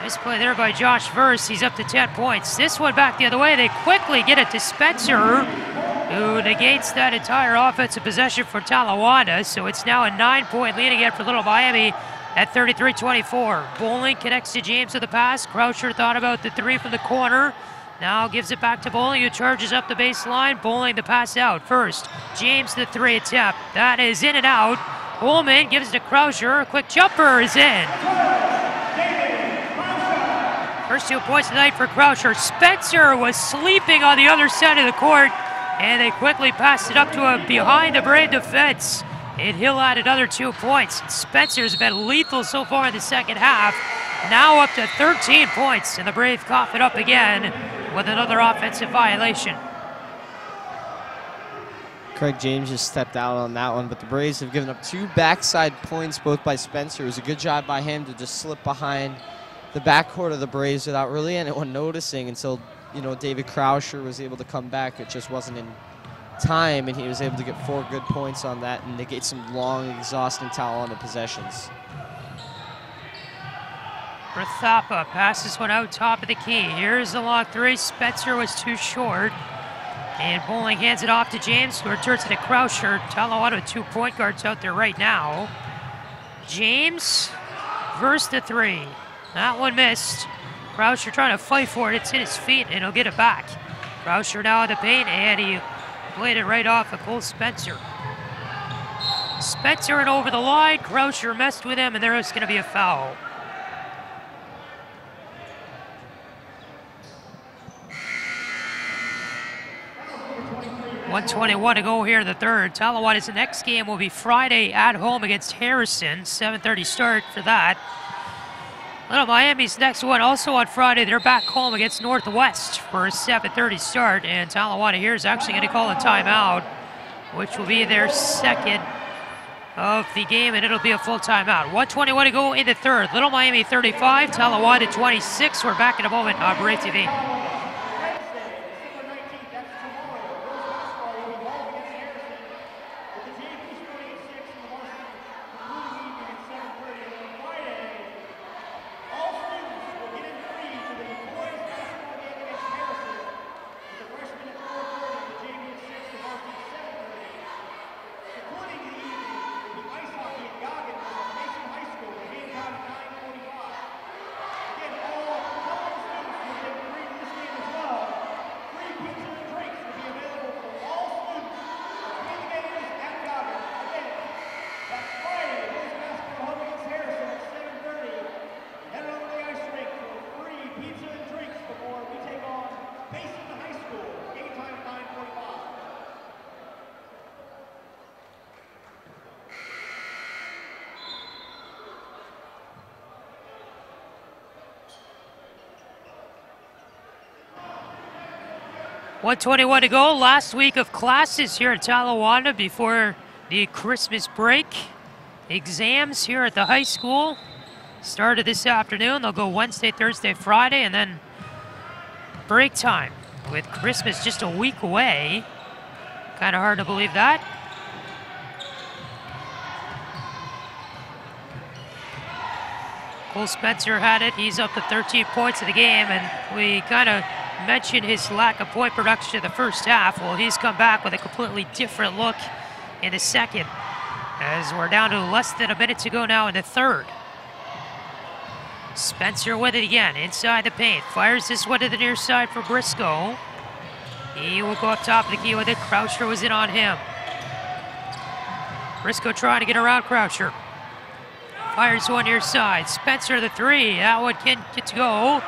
This play there by Josh Verse, he's up to 10 points. This one back the other way, they quickly get it to Spencer, who negates that entire offensive possession for Talawanda. So it's now a 9-point lead again for Little Miami at 33-24. Bowling connects to James with the pass. Croucher thought about the three from the corner. Now gives it back to Bowling, who charges up the baseline. Bowling the pass out first. James the three attempt. That is in and out. Holman gives it to Croucher. A quick jumper is in. First 2 points tonight for Croucher. Spencer was sleeping on the other side of the court, and they quickly passed it up to him behind the Brave defense. And he'll add another 2 points. Spencer's been lethal so far in the second half. Now up to 13 points, and the Brave cough it up again with another offensive violation. Craig James just stepped out on that one, but the Braves have given up 2 backside points, both by Spencer. It was a good job by him to just slip behind the backcourt of the Braves without really anyone noticing until, you know, David Croucher was able to come back. It just wasn't in time, and he was able to get 4 good points on that and negate some long, exhausting Talawanda possessions. Rathapa passes one out top of the key. Here's the long three. Spencer was too short. And Bowling hands it off to James, who returns it to Croucher. Talawanda with 2 point guards out there right now. James versus the three. That one missed. Croucher trying to fight for it. It's in his feet, and he'll get it back. Croucher now in the paint, and he played it right off of Cole Spencer. Spencer and over the line. Croucher messed with him, and there is going to be a foul. .121 to go here in the third. Talawanda's next game will be Friday at home against Harrison. 7:30 start for that. Little Miami's next one also on Friday. They're back home against Northwest for a 7:30 start. And Talawanda here is actually going to call a timeout, which will be their second of the game, and it'll be a full timeout. 1:21 to go in the third. Little Miami 35, Talawanda 26. We're back in a moment on Brave TV. .121 to go. Last week of classes here at Talawanda before the Christmas break. Exams here at the high school started this afternoon. They'll go Wednesday, Thursday, Friday, and then break time with Christmas just a week away. Kind of hard to believe that. Cole Spencer had it. He's up to 13 points of the game, and we kind of mentioned his lack of point production in the first half. Well, he's come back with a completely different look in the second, as we're down to less than a minute to go now in the third. Spencer with it again, inside the paint. Fires this one to the near side for Briscoe. He will go up top of the key with it. Croucher was in on him. Briscoe trying to get around Croucher. Fires one near side. Spencer the three. That one can get to go.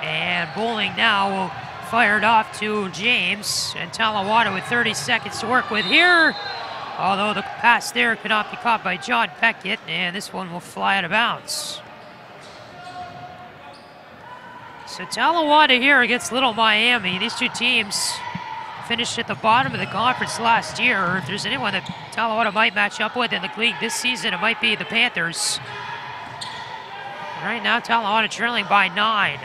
And Bowling now will fire it off to James. And Talawanda with 30 seconds to work with here. Although the pass there could not be caught by John Beckett. And this one will fly out of bounds. So Talawanda here against Little Miami. These two teams finished at the bottom of the conference last year. If there's anyone that Talawanda might match up with in the league this season, it might be the Panthers. Right now, Talawanda trailing by 9.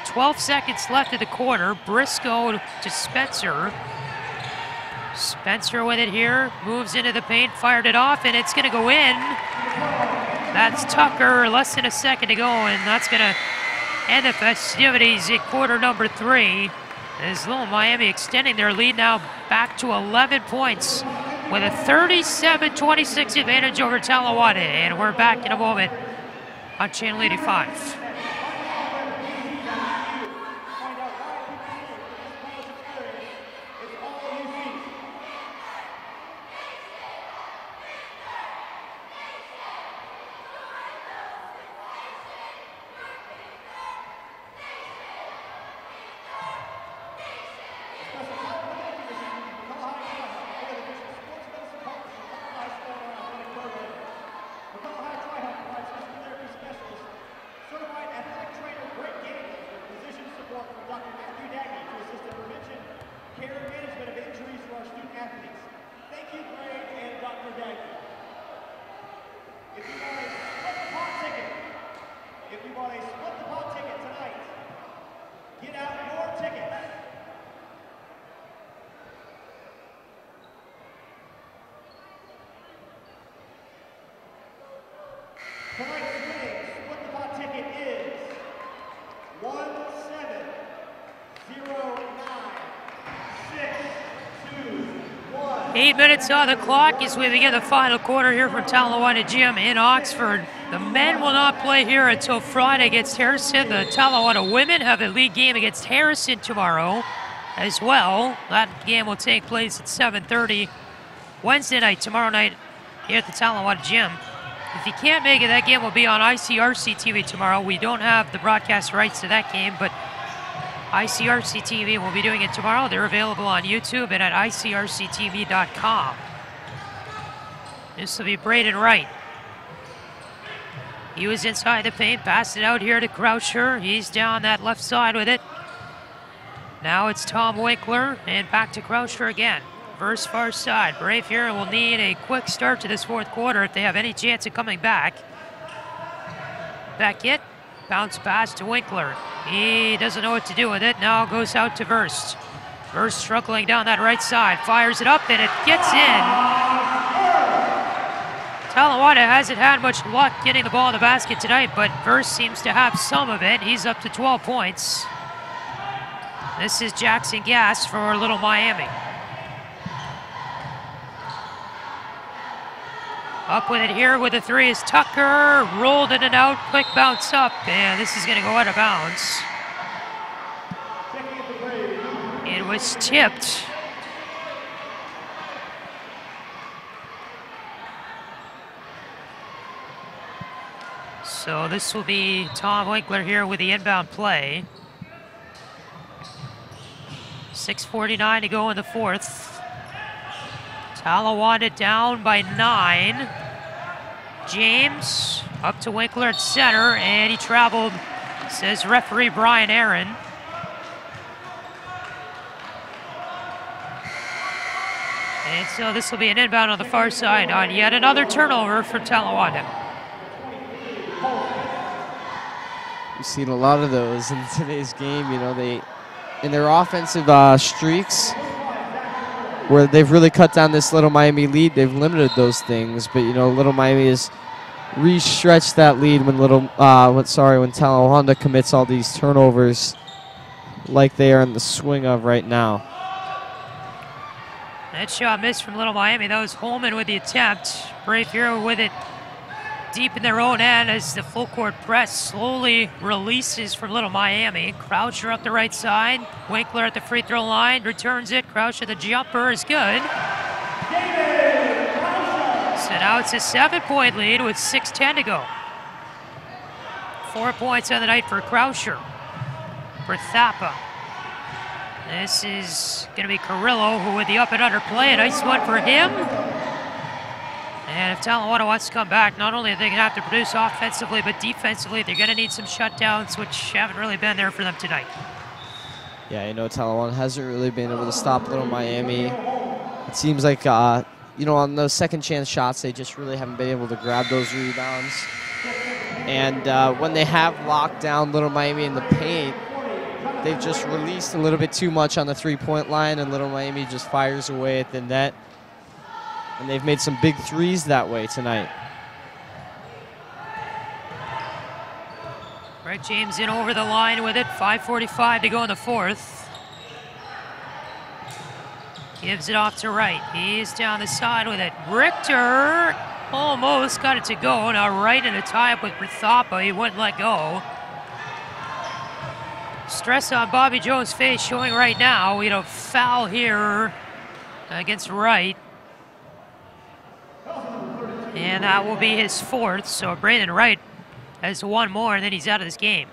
12 seconds left in the quarter. Briscoe to Spencer. Spencer with it here. Moves into the paint, fired it off, and it's going to go in. That's Tucker, less than a second to go, and that's going to end the festivities at quarter number 3. As Little Miami extending their lead now back to 11 points with a 37-26 advantage over Talawada. And we're back in a moment on Channel 85. Tonight's winning split the pot ticket is 1-7-0-9-6-2-1. 8 minutes on the clock as we begin the final quarter here from Talawada Gym in Oxford. The men will not play here until Friday against Harrison. The Talawada women have a league game against Harrison tomorrow as well. That game will take place at 7:30 Wednesday night, tomorrow night, here at the Talawada Gym. If you can't make it, that game will be on ICRC TV tomorrow. We don't have the broadcast rights to that game, but ICRC TV will be doing it tomorrow. They're available on YouTube and at ICRCTV.com. This will be Braden Wright. He was inside the paint, passed it out here to Croucher. He's down that left side with it. Now it's Tom Winkler, and back to Croucher again. Verse far side. Brave here will need a quick start to this fourth quarter if they have any chance of coming back. Beckett, bounce pass to Winkler. He doesn't know what to do with it. Now goes out to Verst. Verst struggling down that right side. Fires it up and it gets in. Talawada hasn't had much luck getting the ball in the basket tonight, but Verst seems to have some of it. He's up to 12 points. This is Jackson Gass for Little Miami. Up with it here with a three is Tucker. Rolled in and out, quick bounce up, and this is going to go out of bounds. It was tipped. So this will be Tom Winkler here with the inbound play. 6:49 to go in the fourth. Talawada down by 9. James up to Winkler at center, and he traveled, says referee Brian Aaron. And so this will be an inbound on the far side on yet another turnover for Talawada. We've seen a lot of those in today's game. You know, they in their offensive streaks, where they've really cut down this Little Miami lead, they've limited those things. But you know, Little Miami has re-stretched that lead when when Talawada commits all these turnovers, like they are in the swing of right now. That shot missed from Little Miami. That was Holman with the attempt. Brave Hero with it deep in their own end as the full court press slowly releases from Little Miami. Croucher up the right side. Winkler at the free throw line, returns it. Croucher, the jumper is good. So now it's a 7-point lead with 6:10 to go. 4 points on the night for Croucher. For Thapa. This is going to be Carrillo, who with the up and under play. A nice one for him. And if Talawada wants to come back, not only are they going to have to produce offensively, but defensively, they're going to need some shutdowns, which haven't really been there for them tonight. Yeah, you know, Talawada hasn't really been able to stop Little Miami. It seems like, you know, on those second chance shots, they just really haven't been able to grab those rebounds. And when they have locked down Little Miami in the paint, they've just released a little bit too much on the three-point line, and Little Miami just fires away at the net. And they've made some big threes that way tonight. Greg James in over the line with it. 5:45 to go in the fourth. Gives it off to Wright. He's down the side with it. Richter almost got it to go. Now Wright in a tie-up with Prithapa. He wouldn't let go. Stress on Bobby Jones' face showing right now. We had a foul here against Wright. And that will be his fourth. So Braden Wright has one more, and then he's out of this game.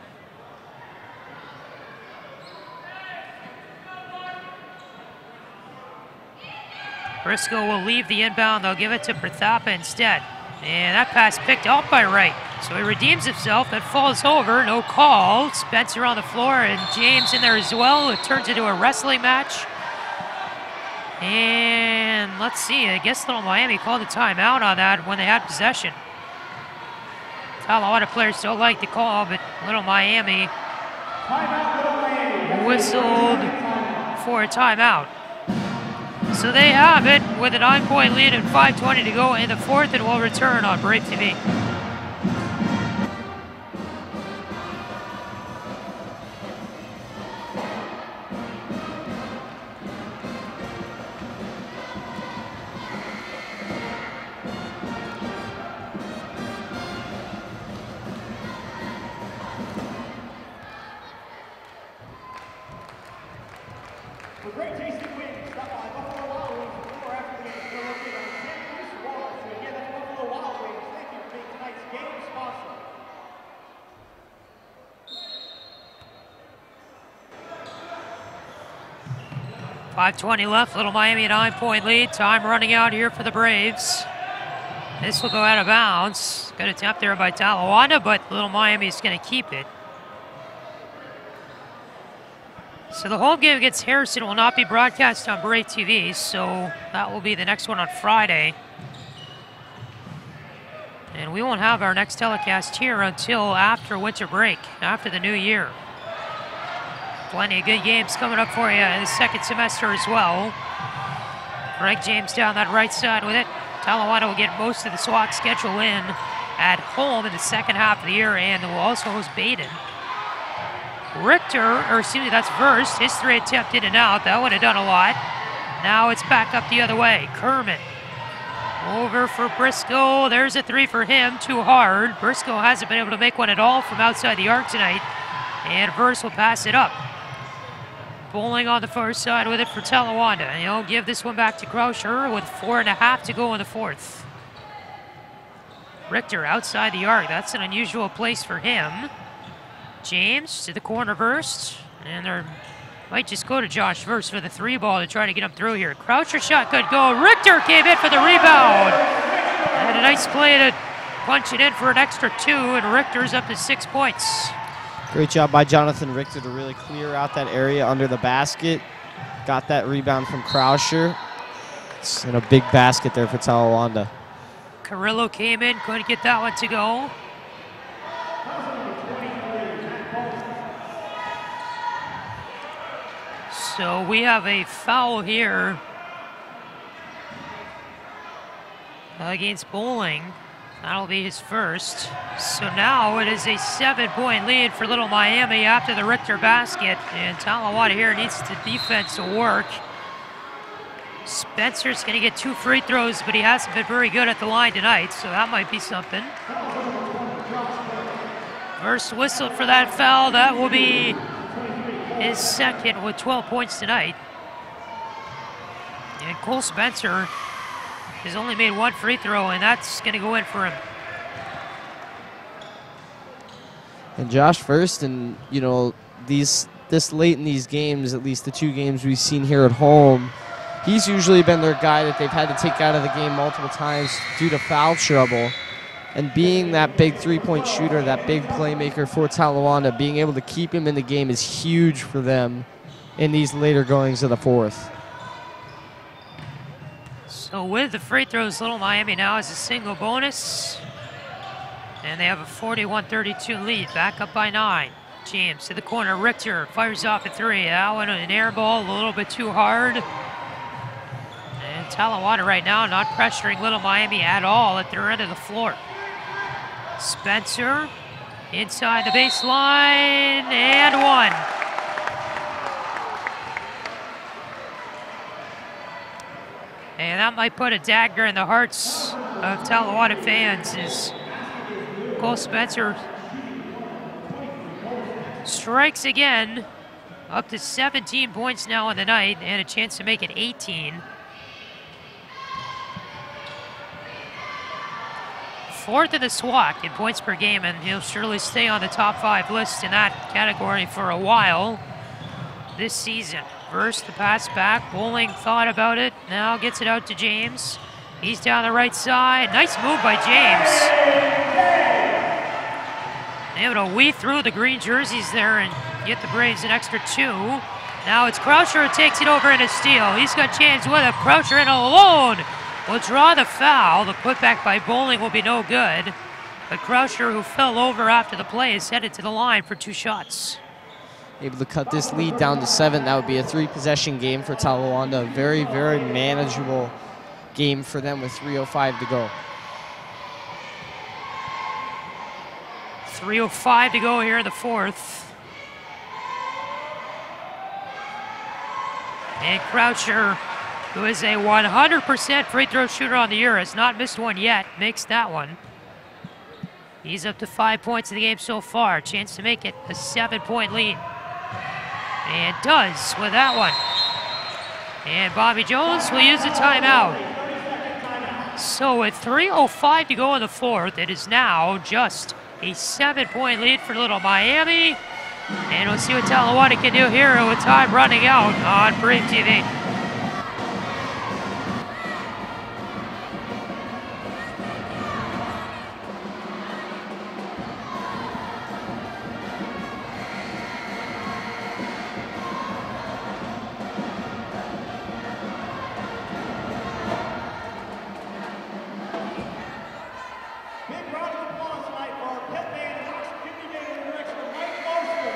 Briscoe will leave the inbound. They'll give it to Prithapa instead. And that pass picked up by Wright. So he redeems himself. That falls over. No call. Spencer on the floor and James in there as well. It turns into a wrestling match. And let's see. I guess Little Miami called a timeout on that when they had possession. Talawada players don't like the call, but Little Miami whistled for a timeout. So they have it with a 9-point lead and 5:20 to go in the fourth, and we'll return on Brave TV. For great tasting wings, stop by Buffalo Wild Wings before or after the game. They're located on San Luis Water. So again, that's Buffalo Wild Wings. Thank you for being tonight's game sponsor. .520 left, Little Miami a 9-point lead. Time running out here for the Braves. This will go out of bounds. Good attempt there by Talawanda, but Little Miami is going to keep it. So the home game against Harrison will not be broadcast on Brave TV, so that will be the next one on Friday. And we won't have our next telecast here until after winter break, after the new year. Plenty of good games coming up for you in the second semester as well. Greg James down that right side with it. Talawanda will get most of the SWAT schedule in at home in the second half of the year, and will also host Baden. Richter, or excuse me, that's Verst. His three attempt in and out. That would have done a lot. Now it's back up the other way. Kerman over for Briscoe. There's a three for him. Too hard. Briscoe hasn't been able to make one at all from outside the arc tonight. And Verst will pass it up. Bowling on the far side with it for Talawanda. And he'll give this one back to Krauscher with 4.5 to go in the fourth. Richter outside the arc. That's an unusual place for him. James to the corner Verst, and they might just go to Josh Verst for the three ball to try to get him through here. Croucher shot could go. Richter came in for the rebound. And a nice play to punch it in for an extra 2, and Richter's up to 6 points. Great job by Jonathan Richter to really clear out that area under the basket. Got that rebound from Croucher. It's in a big basket there for Talawanda. Carrillo came in, couldn't get that one to go. So we have a foul here against Bowling. That'll be his first. So now it is a 7-point lead for Little Miami after the Richter basket. And Talawanda here needs the defense to work. Spencer's going to get 2 free throws, but he hasn't been very good at the line tonight, so that might be something. First whistle for that foul. That will be his second with 12 points tonight. And Cole Spencer has only made 1 free throw, and that's going to go in for him. And Josh Verst, and you know, this late in these games, at least the 2 games we've seen here at home, he's usually been their guy that they've had to take out of the game multiple times due to foul trouble. And being that big 3-point shooter, that big playmaker for Talawanda, being able to keep him in the game is huge for them in these later goings of the fourth. So with the free throws, Little Miami now has a single bonus. And they have a 41-32 lead, back up by 9. James to the corner, Richter fires off a 3. That one an air ball, a little bit too hard. And Talawanda right now not pressuring Little Miami at all at their end of the floor. Spencer Inside the baseline, and one. And that might put a dagger in the hearts of Talawada fans as Cole Spencer strikes again, up to 17 points now on the night, and a chance to make it 18. Fourth in the SWAC in points per game, and he'll surely stay on the top 5 list in that category for a while this season. First, the pass back. Bowling thought about it. Now gets it out to James. He's down the right side. Nice move by James. Able to weave through the green jerseys there and get the Braves an extra 2. Now it's Croucher who takes it over in a steal. He's got chance with it. Croucher in alone will draw the foul. The putback by Bowling will be no good. But Croucher, who fell over after the play, is headed to the line for 2 shots. Able to cut this lead down to 7. That would be a 3-possession game for Talawanda. Very, very manageable game for them with 3:05 to go. 3:05 to go here in the 4th. And Croucher, who is a 100% free throw shooter on the year, has not missed one yet, makes that one. He's up to 5 points in the game so far. Chance to make it a 7-point lead. And does with that one. And Bobby Jones will use the timeout. So with 3:05 to go in the 4th, it is now just a 7-point lead for Little Miami. And we'll see what Talawada can do here with time running out on Brave TV. Big round of applause tonight for our pit band and executing in the direction of Mike Marshall.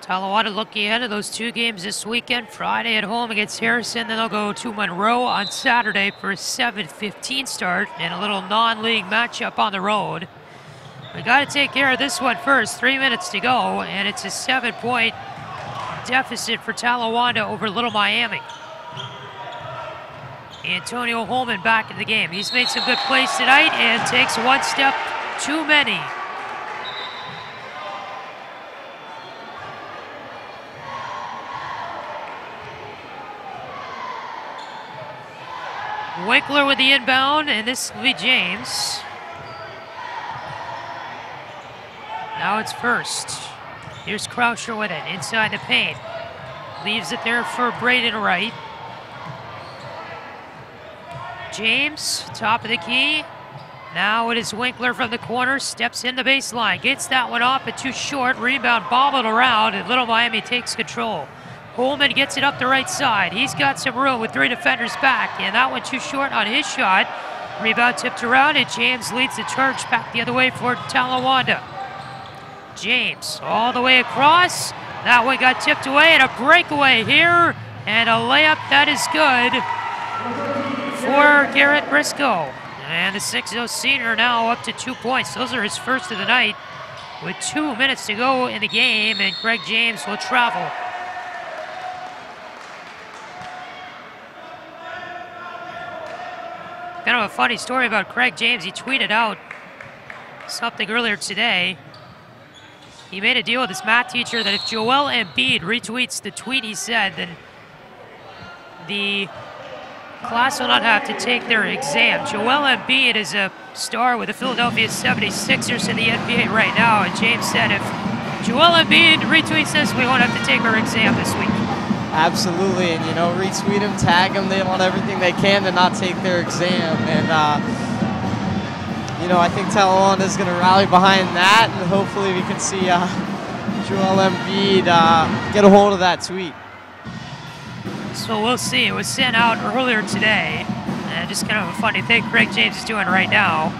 Talawada looking ahead of those 2 games this weekend. Friday at home against Harrison, then they'll go to Monroe on Saturday for a 7:15 start and a little non-league matchup on the road. We got to take care of this one first. 3 minutes to go, and it's a 7-point deficit for Talawanda over Little Miami. Antonio Holman back in the game. He's made some good plays tonight and takes 1 step too many. Winkler with the inbound, and this will be James. Now it's first. Here's Croucher with it inside the paint. Leaves it there for Braden Wright. James, top of the key. Now it is Winkler from the corner, steps in the baseline, gets that one off, but too short. Rebound bobbled around, and Little Miami takes control. Holman gets it up the right side. He's got some room with 3 defenders back, and that one too short on his shot. Rebound tipped around, and James leads the charge back the other way for Talawanda. James all the way across. That one got tipped away, and a breakaway here, and a layup that is good for Garrett Briscoe. And the 6'0 senior now up to 2 points. Those are his first of the night with 2 minutes to go in the game, and Greg James will travel. Kind of a funny story about Craig James. He tweeted out something earlier today. He made a deal with his math teacher that if Joel Embiid retweets the tweet he said, then the class will not have to take their exam. Joel Embiid is a star with the Philadelphia 76ers in the NBA right now, and James said if Joel Embiid retweets this, we won't have to take our exam this week. Absolutely, and you know, retweet them, tag them. They want everything they can to not take their exam, and you know, I think Talawanda is going to rally behind that, and hopefully we can see Joel Embiid get a hold of that tweet. So we'll see. It was sent out earlier today, and just kind of a funny thing Craig James is doing right now.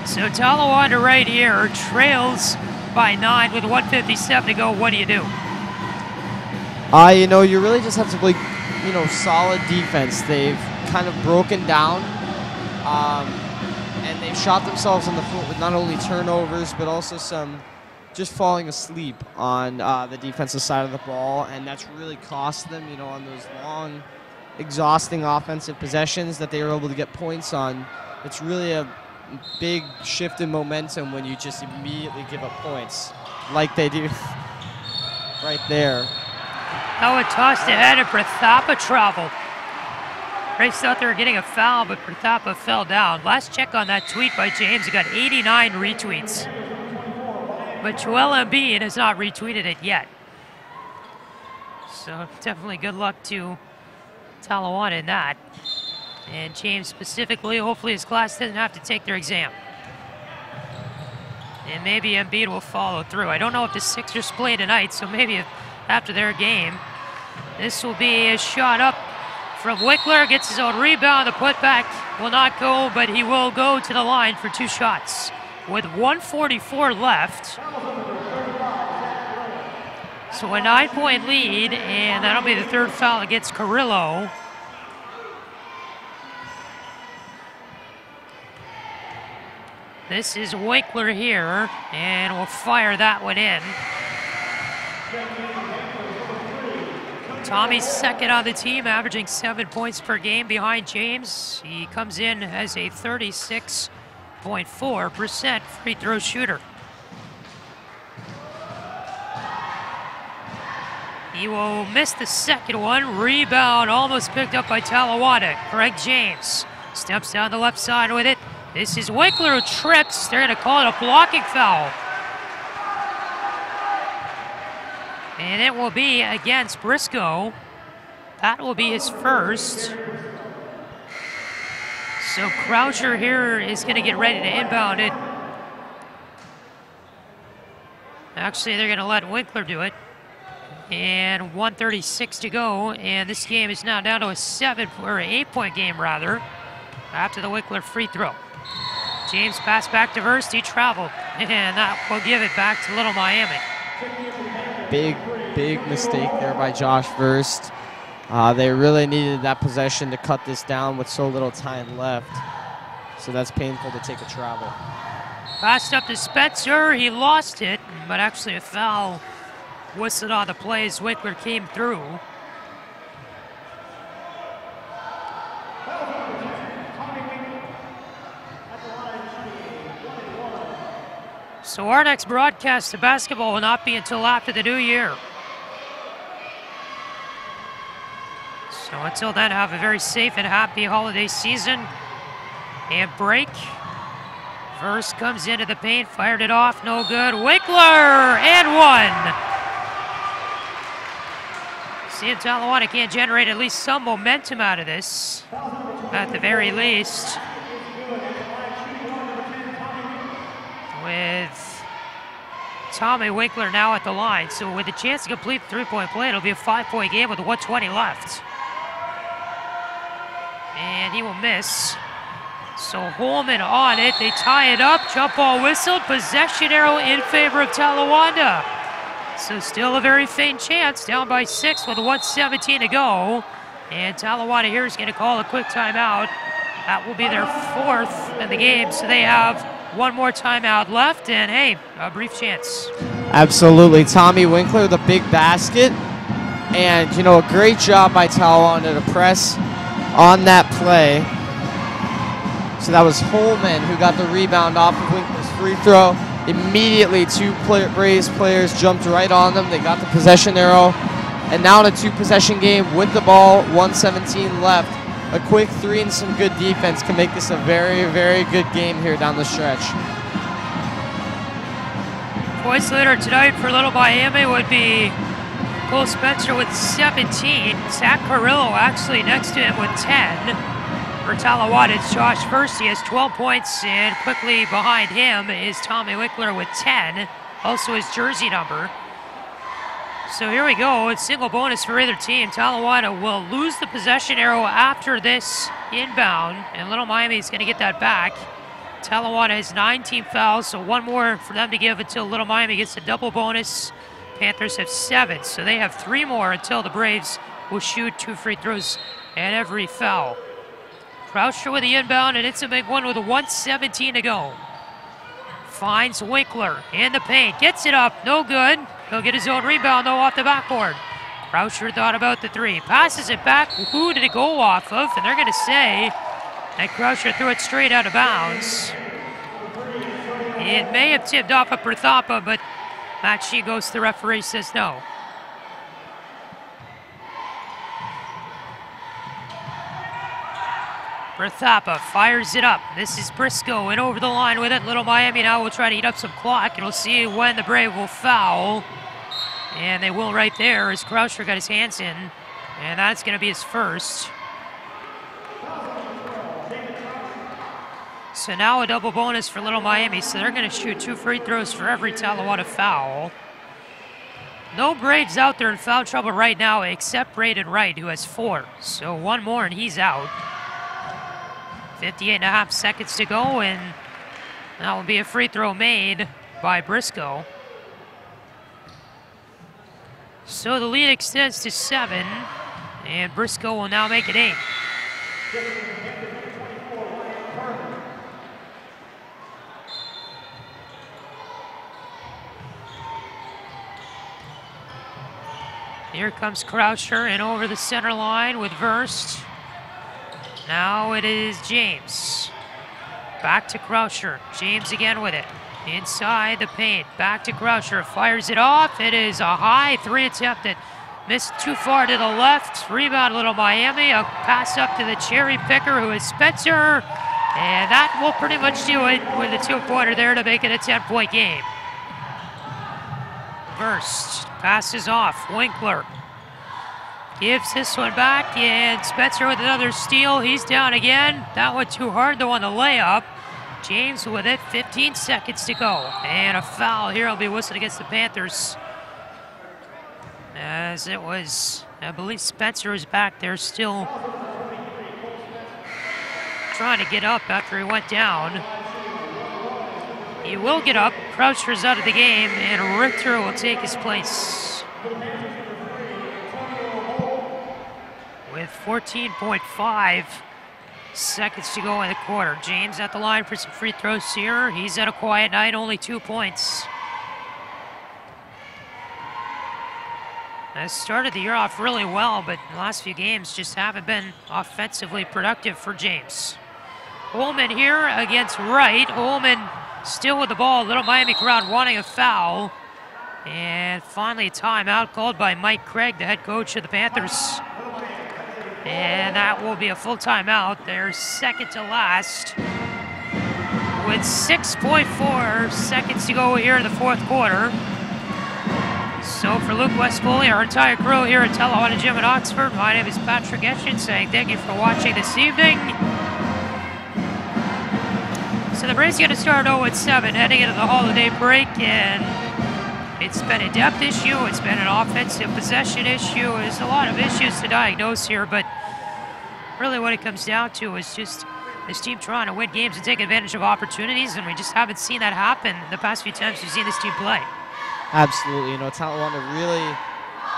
So Talawanda right here trails by 9 with 1:57 to go. What do you do? You know, you really just have to play, you know, solid defense. They've kind of broken down, and they've shot themselves in the foot with not only turnovers, but also some just falling asleep on the defensive side of the ball, and that's really cost them, you know, on those long, exhausting offensive possessions that they were able to get points on. It's really a big shift in momentum when you just immediately give up points like they do right there. Now it tossed ahead and Prathapa traveled. Race thought they were getting a foul, but Prathapa fell down. Last check on that tweet by James, he got 89 retweets. But Joel Embiid has not retweeted it yet. So definitely good luck to Talawanda in that. And James specifically, hopefully his class doesn't have to take their exam. And maybe Embiid will follow through. I don't know if the Sixers play tonight, so maybe after their game. This will be a shot up from Wickler, gets his own rebound. The putback will not go, but he will go to the line for 2 shots. With 1:44 left. So a 9-point lead, and that'll be the 3rd foul against Carrillo. This is Winkler here, and we'll fire that one in. Tommy's second on the team, averaging 7 points per game behind James. He comes in as a 36.4% free throw shooter. He will miss the second one. Rebound almost picked up by Talawanda. Greg James steps down the left side with it. This is Winkler who trips. They're going to call it a blocking foul. And it will be against Briscoe. That will be his first. So Croucher here is going to get ready to inbound it. Actually, they're going to let Winkler do it. And 1:36 to go. And this game is now down to a 8-point game, rather, after the Winkler free throw. James passed back to Verst. He traveled. And that will give it back to Little Miami. Big mistake there by Josh Verst. They really needed that possession to cut this down with so little time left. So that's painful to take a travel. Passed up to Spencer. He lost it, but actually a foul whistled on the play as Winkler came through. So our next broadcast of basketball will not be until after the new year. So until then, have a very safe and happy holiday season and break. Verst comes into the paint, fired it off, no good. Winkler, and 1. See if Talawanda can't generate at least some momentum out of this, at the very least. With Tommy Winkler now at the line. So with a chance to complete the 3-point play, it'll be a 5-point game with 1:20 left. And he will miss. So Holman on it. They tie it up. Jump ball whistled. Possession arrow in favor of Talawanda. So still a very faint chance. Down by 6 with 1:17 to go. And Talawanda here is going to call a quick timeout. That will be their 4th in the game. So they have one more timeout left, and hey, a brief chance. Absolutely. Tommy Winkler, the big basket. And, you know, a great job by Talawanda to press on that play. So that was Holman who got the rebound off of Winkler's free throw. Immediately, 2 Braves players jumped right on them. They got the possession arrow. And now in a 2-possession game with the ball, 1:17 left. A quick 3 and some good defense can make this a very, very good game here down the stretch. Points leader tonight for Little Miami would be Cole Spencer with 17. Zach Carrillo actually next to him with 10. For Talawanda, it's Josh Verst. He has 12 points, and quickly behind him is Tommy Winkler with 10, also his jersey number. So here we go. It's single bonus for either team. Talawanda will lose the possession arrow after this inbound, and Little Miami is going to get that back. Talawanda has 9 team fouls, so one more for them to give until Little Miami gets a double bonus. Panthers have 7, so they have 3 more until the Braves will shoot 2 free throws at every foul. Croucher with the inbound, and it's a big one with 1:17 to go. Finds Winkler in the paint, gets it up, no good. He'll get his own rebound though off the backboard. Croucher thought about the 3, passes it back. Who did it go off of? And they're going to say that Croucher threw it straight out of bounds. It may have tipped off of Berthappa, but Matt Shee goes to the referee, says no. Berthappa fires it up. This is Briscoe in over the line with it. Little Miami now will try to eat up some clock, and we'll see when the Brave will foul. And they will right there as Croucher got his hands in. And that's going to be his first. So now a double bonus for Little Miami. So they're going to shoot 2 free throws for every Talawanda foul. No Braves out there in foul trouble right now except Braden Wright, who has 4. So one more and he's out. 58.5 seconds to go, and that will be a free throw made by Briscoe. So the lead extends to 7, and Briscoe will now make it 8. Here comes Croucher and over the center line with Verst. Now it is James. Back to Croucher. James again with it. Inside the paint. Back to Croucher. Fires it off. It is a high 3 attempt that missed too far to the left. Rebound Little Miami. A pass up to the cherry picker who is Spencer. And that will pretty much do it with a 2-pointer there to make it a 10-point game. Verst passes off. Winkler gives this one back, and Spencer with another steal. He's down again. That one too hard though on the layup. James with it, 15 seconds to go. And a foul here will be whistled against the Panthers. As it was, I believe Spencer is back there still trying to get up after he went down. He will get up. Croucher's out of the game, and Richter will take his place. With 14.5 seconds to go in the quarter. James at the line for some free throws here. He's had a quiet night, only 2 points. Has started the year off really well, but the last few games just haven't been offensively productive for James. Holman here against Wright. Holman still with the ball. Little Miami crowd wanting a foul. And finally a timeout called by Mike Craig, the head coach of the Panthers. And that will be a full timeout. They're second to last with 6.4 seconds to go here in the 4th quarter. So for Luke Westfoley, our entire crew here at Talawanda Gym in Oxford, my name is Patrick Etchen saying thank you for watching this evening. So the Braves going to start 0-7 heading into the holiday break, and it's been a depth issue, it's been an offensive possession issue, there's a lot of issues to diagnose here, but really what it comes down to is just this team trying to win games and take advantage of opportunities, and we just haven't seen that happen the past few times we've seen this team play. Absolutely. You know, Talawanda really,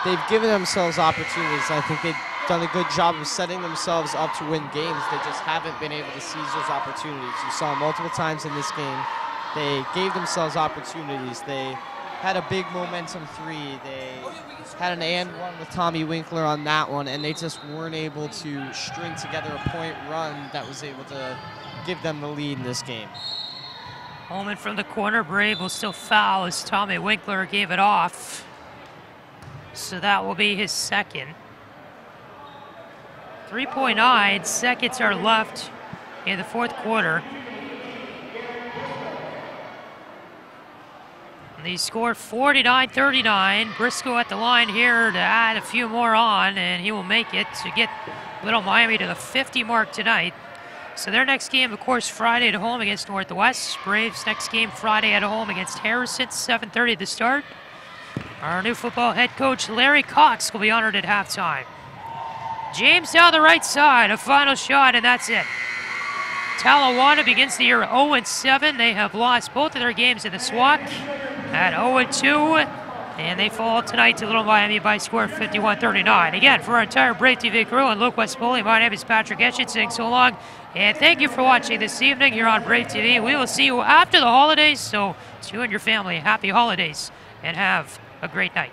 they've given themselves opportunities. I think they've done a good job of setting themselves up to win games. They just haven't been able to seize those opportunities. You saw multiple times in this game, they gave themselves opportunities. They had a big momentum 3. They had an and one with Tommy Winkler on that one, and they just weren't able to string together a point run that was able to give them the lead in this game. Holman from the corner. Brave will still foul as Tommy Winkler gave it off. So that will be his second. 3.9 seconds are left in the 4th quarter. They score 49-39. Briscoe at the line here to add a few more on, and he will make it to get Little Miami to the 50 mark tonight. So their next game, of course, Friday at home against Northwest. Braves next game Friday at home against Harrison, 7:30 to start. Our new football head coach, Larry Cox, will be honored at halftime. James down the right side, a final shot, and that's it. Talawanda begins the year 0-7. They have lost both of their games in the SWAC at 0-2. And they fall tonight to Little Miami by a score of 51-39. Again, for our entire Brave TV crew and Luke Westpoli, my name is Patrick Etchin saying so long. And thank you for watching this evening here on Brave TV. We will see you after the holidays. So to you and your family, happy holidays and have a great night.